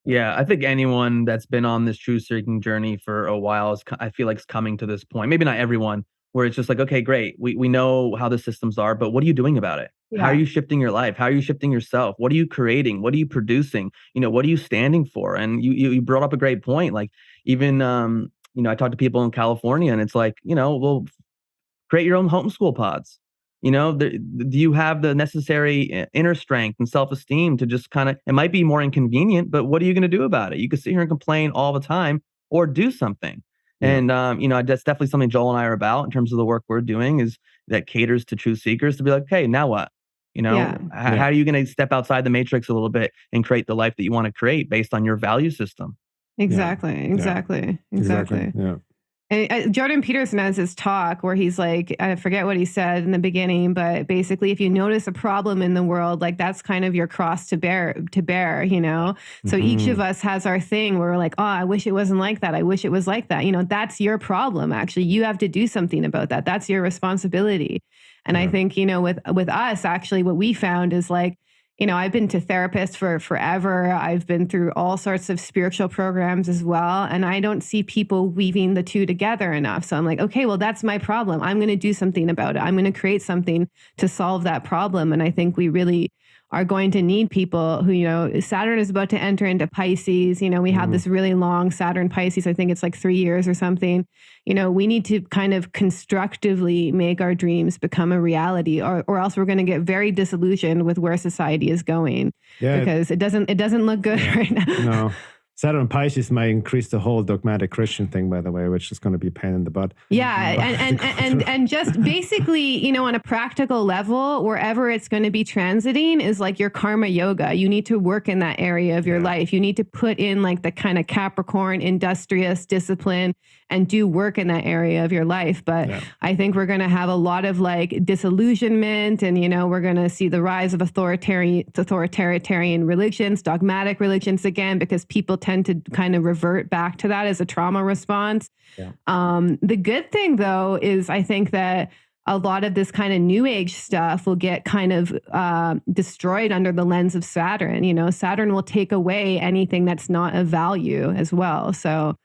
Yeah, I think anyone that's been on this truth seeking journey for a while I feel like is coming to this point. Maybe not everyone, where it's just like, okay, great. We know how the systems are, but what are you doing about it? Yeah. How are you shifting your life? How are you shifting yourself? What are you creating? What are you producing? You know, what are you standing for? And you brought up a great point. Like even, you know, I talk to people in California, and it's like, you know, well, create your own homeschool pods. You know, do you have the necessary inner strength and self-esteem to just kind of, it might be more inconvenient, but what are you going to do about it? You can sit here and complain all the time, or do something. And, that's definitely something Joel and I are about in terms of the work we're doing is that caters to truth seekers to be like, hey, now what? How are you going to step outside the matrix a little bit and create the life that you want to create based on your value system? Exactly. Yeah. And Jordan Peterson has his talk where he's like, I forget what he said in the beginning, but basically, if you notice a problem in the world, like that's kind of your cross to bear, So each of us has our thing where we're like, oh, I wish it wasn't like that. I wish it was like that. That's your problem. Actually, you have to do something about that. That's your responsibility. And I think, with us, actually, what we found is like, I've been to therapists for forever. I've been through all sorts of spiritual programs as well. And I don't see people weaving the two together enough. So I'm like, okay, well, that's my problem. I'm going to do something about it. I'm going to create something to solve that problem. And I think we really are going to need people who, Saturn is about to enter into Pisces. We have this really long Saturn Pisces. I think it's like 3 years or something. We need to kind of constructively make our dreams become a reality or else we're going to get very disillusioned with where society is going because it doesn't look good right now. No. Saturn Pisces might increase the whole dogmatic Christian thing, by the way, which is going to be a pain in the butt. Yeah, and just basically, on a practical level, wherever it's going to be transiting is like your karma yoga. You need to work in that area of your life. You need to put in like the kind of Capricorn, industrious discipline and do work in that area of your life. But I think we're going to have a lot of like disillusionment and, we're going to see the rise of authoritarian religions, dogmatic religions again, because people tend to kind of revert back to that as a trauma response. Yeah. The good thing, though, is I think that a lot of this kind of new age stuff will get kind of destroyed under the lens of Saturn. Saturn will take away anything that's not of value as well. So,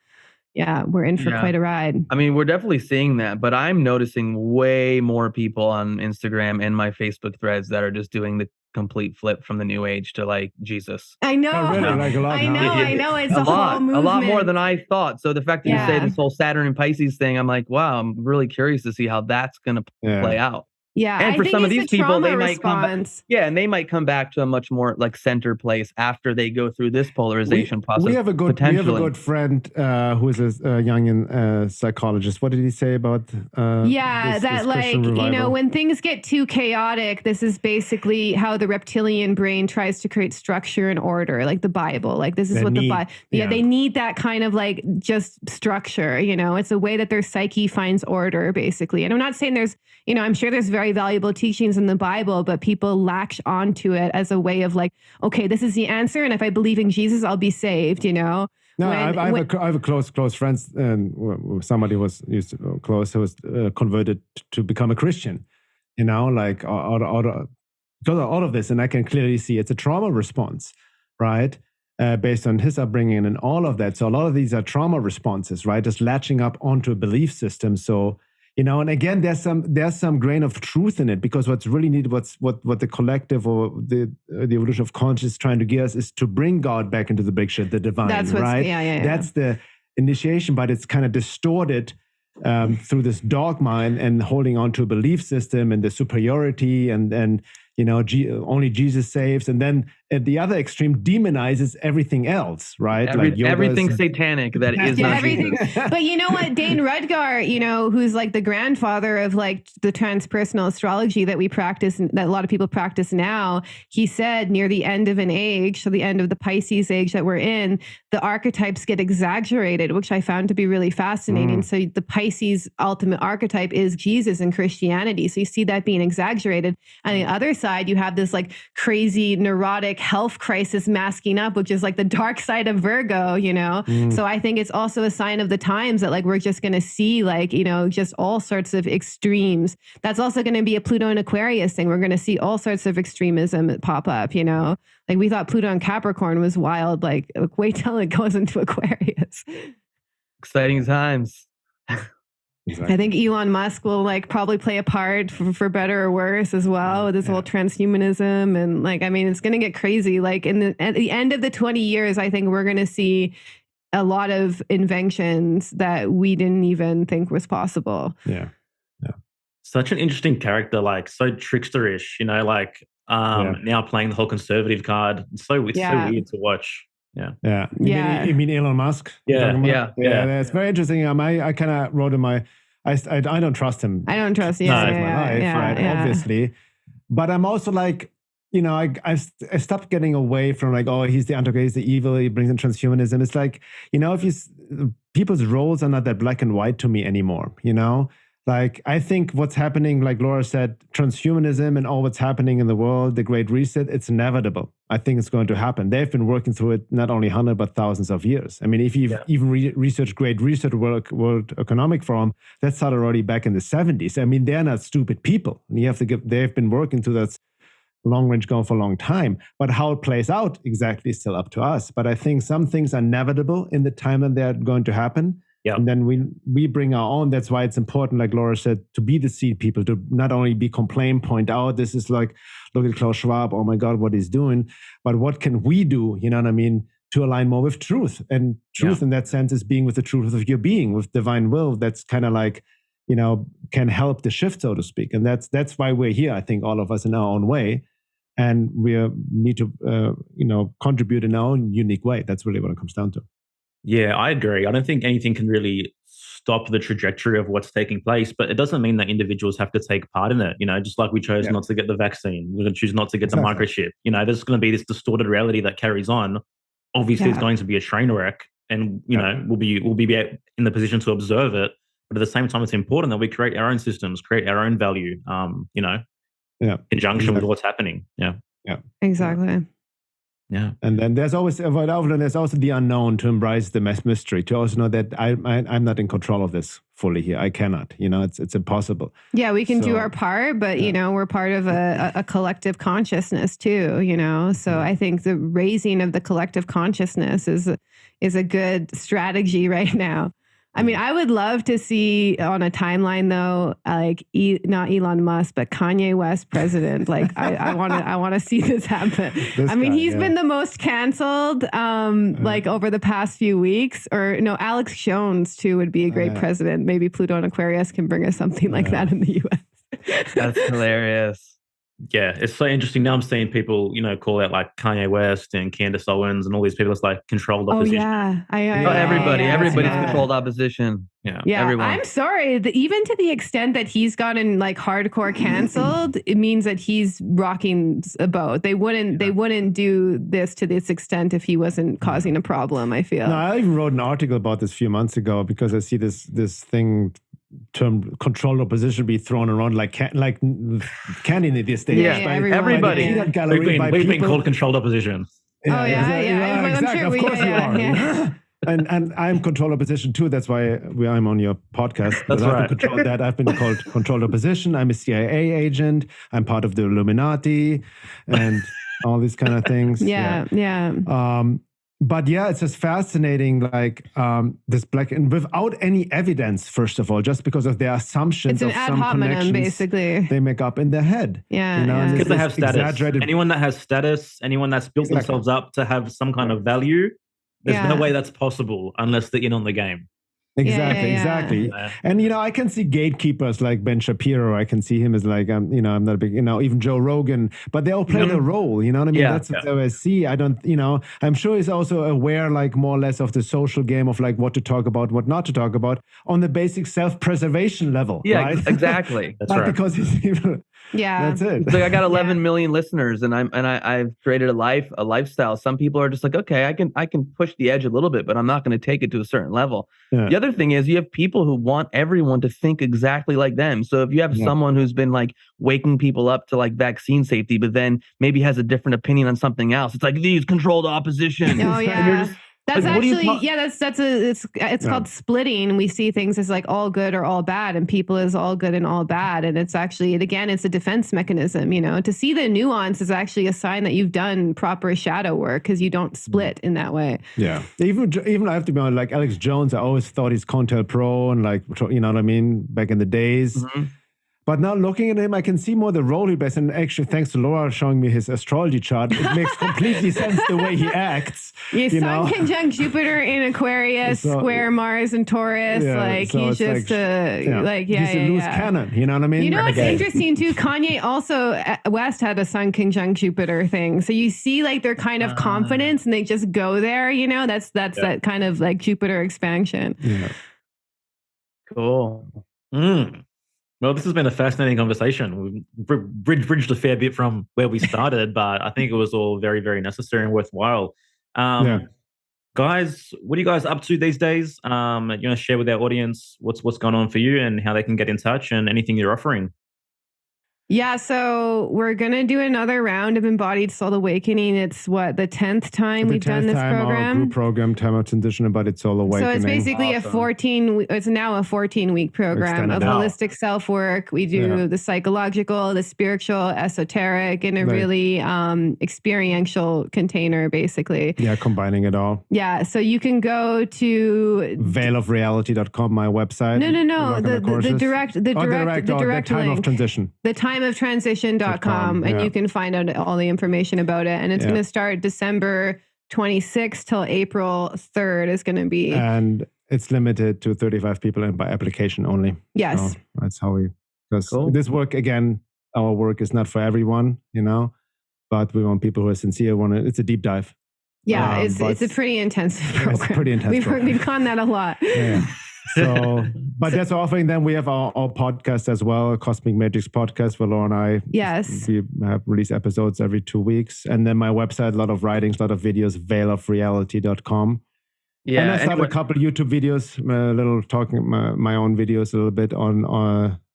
yeah, we're in for quite a ride. I mean, we're definitely seeing that, but I'm noticing way more people on Instagram and my Facebook threads that are just doing the complete flip from the new age to like Jesus. I know. Oh, really? Like a lot, I know. It's a whole movement. A lot more than I thought. So the fact that you say this whole Saturn and Pisces thing, I'm like, wow, I'm really curious to see how that's going to play out. Yeah, and for some of these people, they might come back. Yeah, and they might come back to a much more like center place after they go through this polarization process. We have a good friend who is a Jungian psychologist. What did he say about? That like revival? When things get too chaotic, this is basically how the reptilian brain tries to create structure and order, like the Bible. Like this is what the Bible. Yeah, they need that kind of like just structure. It's a way that their psyche finds order, basically. And I'm not saying there's, I'm sure there's very valuable teachings in the Bible, but people latch onto it as a way of like, okay, this is the answer, and if I believe in Jesus, I'll be saved. No, I have a close friend, and somebody was used to close who was converted to become a Christian. Like out of this, and I can clearly see it's a trauma response, right? Based on his upbringing and all of that. So a lot of these are trauma responses, right? Just latching up onto a belief system. So. And again, there's some grain of truth in it, because what's really needed, what the collective or the evolution of consciousness is trying to get us is to bring God back into the picture, the divine, right? Yeah. That's the initiation, but it's kind of distorted through this dogma and holding on to a belief system and the superiority and only Jesus saves, and then at the other extreme demonizes everything else, right? Everything satanic that is not everything. But you know what, Dane Rudgar, who's like the grandfather of like the transpersonal astrology that we practice, that a lot of people practice now, he said near the end of an age, so the end of the Pisces age that we're in, the archetypes get exaggerated, which I found to be really fascinating. So the Pisces ultimate archetype is Jesus in Christianity. So you see that being exaggerated. On the other side, you have this like crazy neurotic health crisis masking up, which is like the dark side of Virgo, So I think it's also a sign of the times that like we're just going to see like, just all sorts of extremes. That's also going to be a Pluto and Aquarius thing. We're going to see all sorts of extremism pop up, Like we thought Pluto and Capricorn was wild, like wait till it goes into Aquarius. Exciting times. Exactly. I think Elon Musk will like probably play a part for better or worse as well with this whole transhumanism. And like, I mean, it's going to get crazy. Like at the end of the 20 years, I think we're going to see a lot of inventions that we didn't even think was possible. Yeah. Such an interesting character, like so tricksterish, now playing the whole conservative card. It's so weird to watch. Yeah. Yeah. You mean Elon Musk? Yeah. It's very interesting. I kind of wrote in my, I don't trust him. I don't trust. Obviously. But I'm also like, I stopped getting away from like, oh, he's the antagonist, he's the evil, he brings in transhumanism. It's like, if people's roles are not that black and white to me anymore, Like, I think what's happening, like Laura said, transhumanism and all what's happening in the world, the Great Reset, it's inevitable. I think it's going to happen. They've been working through it not only 100, but thousands of years. I mean, if you've even researched Great Reset, World Economic Forum, that started already back in the 70s. I mean, they're not stupid people. And they've been working through that long-range goal for a long time. But how it plays out exactly is still up to us. But I think some things are inevitable in the time that they're going to happen. Yeah. And then we bring our own. That's why it's important, like Laura said, to be the seed people, to not only be point out, this is like, look at Klaus Schwab, oh my God, what he's doing. But what can we do, you know what I mean, to align more with truth? And truth in that sense is being with the truth of your being, with divine will. That's kind of like, can help the shift, so to speak. And that's why we're here, I think, all of us in our own way. And we need to, contribute in our own unique way. That's really what it comes down to. Yeah, I agree. I don't think anything can really stop the trajectory of what's taking place, but it doesn't mean that individuals have to take part in it. Just like we chose not to get the vaccine, we're going to choose not to get the microchip. There's going to be this distorted reality that carries on. Obviously, it's going to be a train wreck, and we'll be in the position to observe it. But at the same time, it's important that we create our own systems, create our own value. In conjunction with what's happening. Yeah. Exactly. Yeah. And then there's also the unknown, to embrace the mystery, to also know that I'm not in control of this fully here. I cannot, it's impossible. Yeah, we can do our part, but we're part of a collective consciousness too, So I think the raising of the collective consciousness is a good strategy right now. I mean, I would love to see on a timeline though, like not Elon Musk, but Kanye West president. Like I want to see this happen. He's been the most canceled, like over the past few weeks. Or no, Alex Jones too would be a great president. Maybe Pluto and Aquarius can bring us something like that in the U.S. That's hilarious. Yeah, it's so interesting. Now I'm seeing people, call out like Kanye West and Candace Owens and all these people. It's like controlled opposition. Oh yeah, everybody's controlled opposition. Yeah, everyone. I'm sorry. Even to the extent that he's gotten like hardcore canceled, it means that he's rocking a boat. They wouldn't do this to this extent if he wasn't causing a problem. I feel. No, I even wrote an article about this a few months ago because I see this thing. Term controlled opposition be thrown around like candy in these days. Yeah, everybody. We've been called controlled opposition. Exactly. Of course you are. Yeah. And I'm controlled opposition too. That's why I'm on your podcast. That's right. I've been called controlled opposition. I'm a CIA agent. I'm part of the Illuminati and all these kind of things. Yeah. But yeah, it's just fascinating, like this black, and without any evidence, first of all, just because of their assumptions of some connections basically they make up in their head. Yeah, because they have status. Anyone that has status, anyone that's built themselves up to have some kind of value, there's no way that's possible unless they're in on the game. Exactly. Yeah. And, I can see gatekeepers like Ben Shapiro. I can see him as like, I'm not a big, even Joe Rogan, but they all play a role, you know what I mean? That's what I see. I don't, I'm sure he's also aware, like more or less of the social game of like what to talk about, what not to talk about on the basic self-preservation level. Yeah, right? Exactly. That's right. Because he's that's it. It's like I got 11 million listeners and I've created a lifestyle. Some people are just like, okay, I can push the edge a little bit, but I'm not going to take it to a certain level. Yeah. The other thing is you have people who want everyone to think exactly like them. So if you have someone who's been like waking people up to like vaccine safety, but then maybe has a different opinion on something else, it's like these controlled opposition. Oh yeah. That's actually, it's called splitting. We see things as like all good or all bad, and people as all good and all bad. And it's actually, it's a defense mechanism, to see the nuance is actually a sign that you've done proper shadow work because you don't split in that way. Yeah. Even I have to be honest, like Alex Jones, I always thought he's COINTELPRO and like, you know what I mean? Back in the days. Mm-hmm. But now looking at him, I can see more the role he plays. And actually, thanks to Laura showing me his astrology chart, it makes completely sense the way he acts. Sun conjunct Jupiter in Aquarius, square Mars and Taurus. He's just he's a loose cannon. You know what I mean? You know what's interesting too? Kanye also West had a Sun conjunct Jupiter thing. So you see, like, their kind of confidence, and they just go there. You know, that's that kind of like Jupiter expansion. Yeah. Cool. Well, this has been a fascinating conversation. We've bridged a fair bit from where we started, but I think it was all very, very necessary and worthwhile. Guys, what are you guys up to these days? You want to share with our audience what's going on for you and how they can get in touch and anything you're offering? Yeah, so we're going to do another round of Embodied Soul Awakening. It's the 10th time we've done this program. Our group program, Time of Transition, Embodied Soul Awakening. So it's basically it's now a 14-week program of holistic self-work. We do the psychological, the spiritual, esoteric, in a really experiential container, basically. Yeah, combining it all. Yeah, so you can go to veilofreality.com, my website. No. The direct Time of Transition. The timeoftransition.com, and you can find out all the information about it. And it's going to start December 26th till April 3rd is going to be. And it's limited to 35 people and by application only. Yes. So that's how because this work, again, our work is not for everyone, but we want people who are sincere. It's a deep dive. Yeah, it's a pretty intensive program. It's a pretty intense program. We've gone that a lot. Yeah. So, but that's offering. Then we have our podcast as well, Cosmic Matrix podcast, where Laura and I we have release episodes every 2 weeks. And then my website, a lot of writings, a lot of videos, veilofreality.com. Yeah. And I started a couple of YouTube videos, a little talking my own videos a little bit on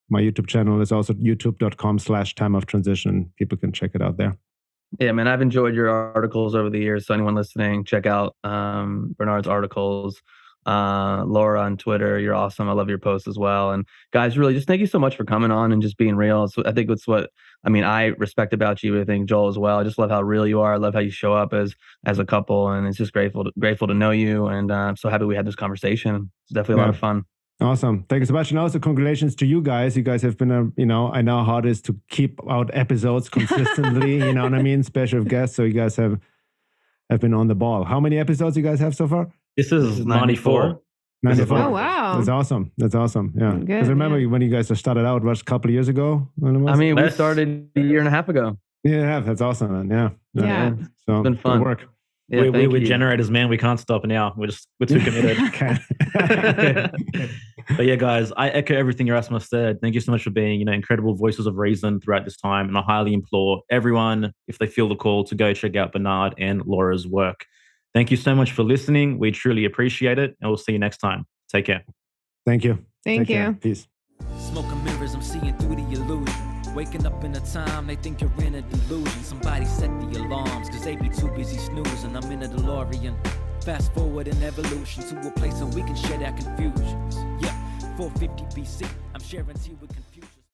my YouTube channel. It's also youtube.com/time of transition. People can check it out there. Yeah, man, I've enjoyed your articles over the years. So anyone listening, check out Bernhard's articles. Laura on Twitter, you're awesome. I love your posts as well. And guys, really just thank you so much for coming on and just being real. I think it's I respect about you. I think Joel as well. I just love how real you are. I love how you show up as a couple, and it's just grateful to know you. And I'm so happy we had this conversation. It's definitely a lot of fun. Awesome. Thank you so much. And also congratulations to you guys. You guys have been I know how it is to keep out episodes consistently, you know what I mean? Special guests. So you guys have been on the ball. How many episodes you guys have so far? This is 94. 94. Oh, wow. That's awesome. Yeah. Because I remember when you guys started out, was a couple of years ago? We started a year and a half ago. Yeah, that's awesome, man. Yeah. So it's been fun. Good work. Yeah, we're generators, man. We can't stop now. We're too committed. But yeah, guys, I echo everything Yerasimos said. Thank you so much for being, incredible voices of reason throughout this time. And I highly implore everyone, if they feel the call, to go check out Bernhard and Laura's work. Thank you so much for listening. We truly appreciate it. And we'll see you next time. Take care. Thank you. Thank you. Care. Peace. Smoking mirrors, I'm seeing through the illusion. Waking up in a time, they think you're in a delusion. Somebody set the alarms, cause they be too busy snoozing. I'm in a DeLorean. Fast forward in evolution to a place where we can share our confusions. Yeah, 450 BC, I'm sharing tea with confusion.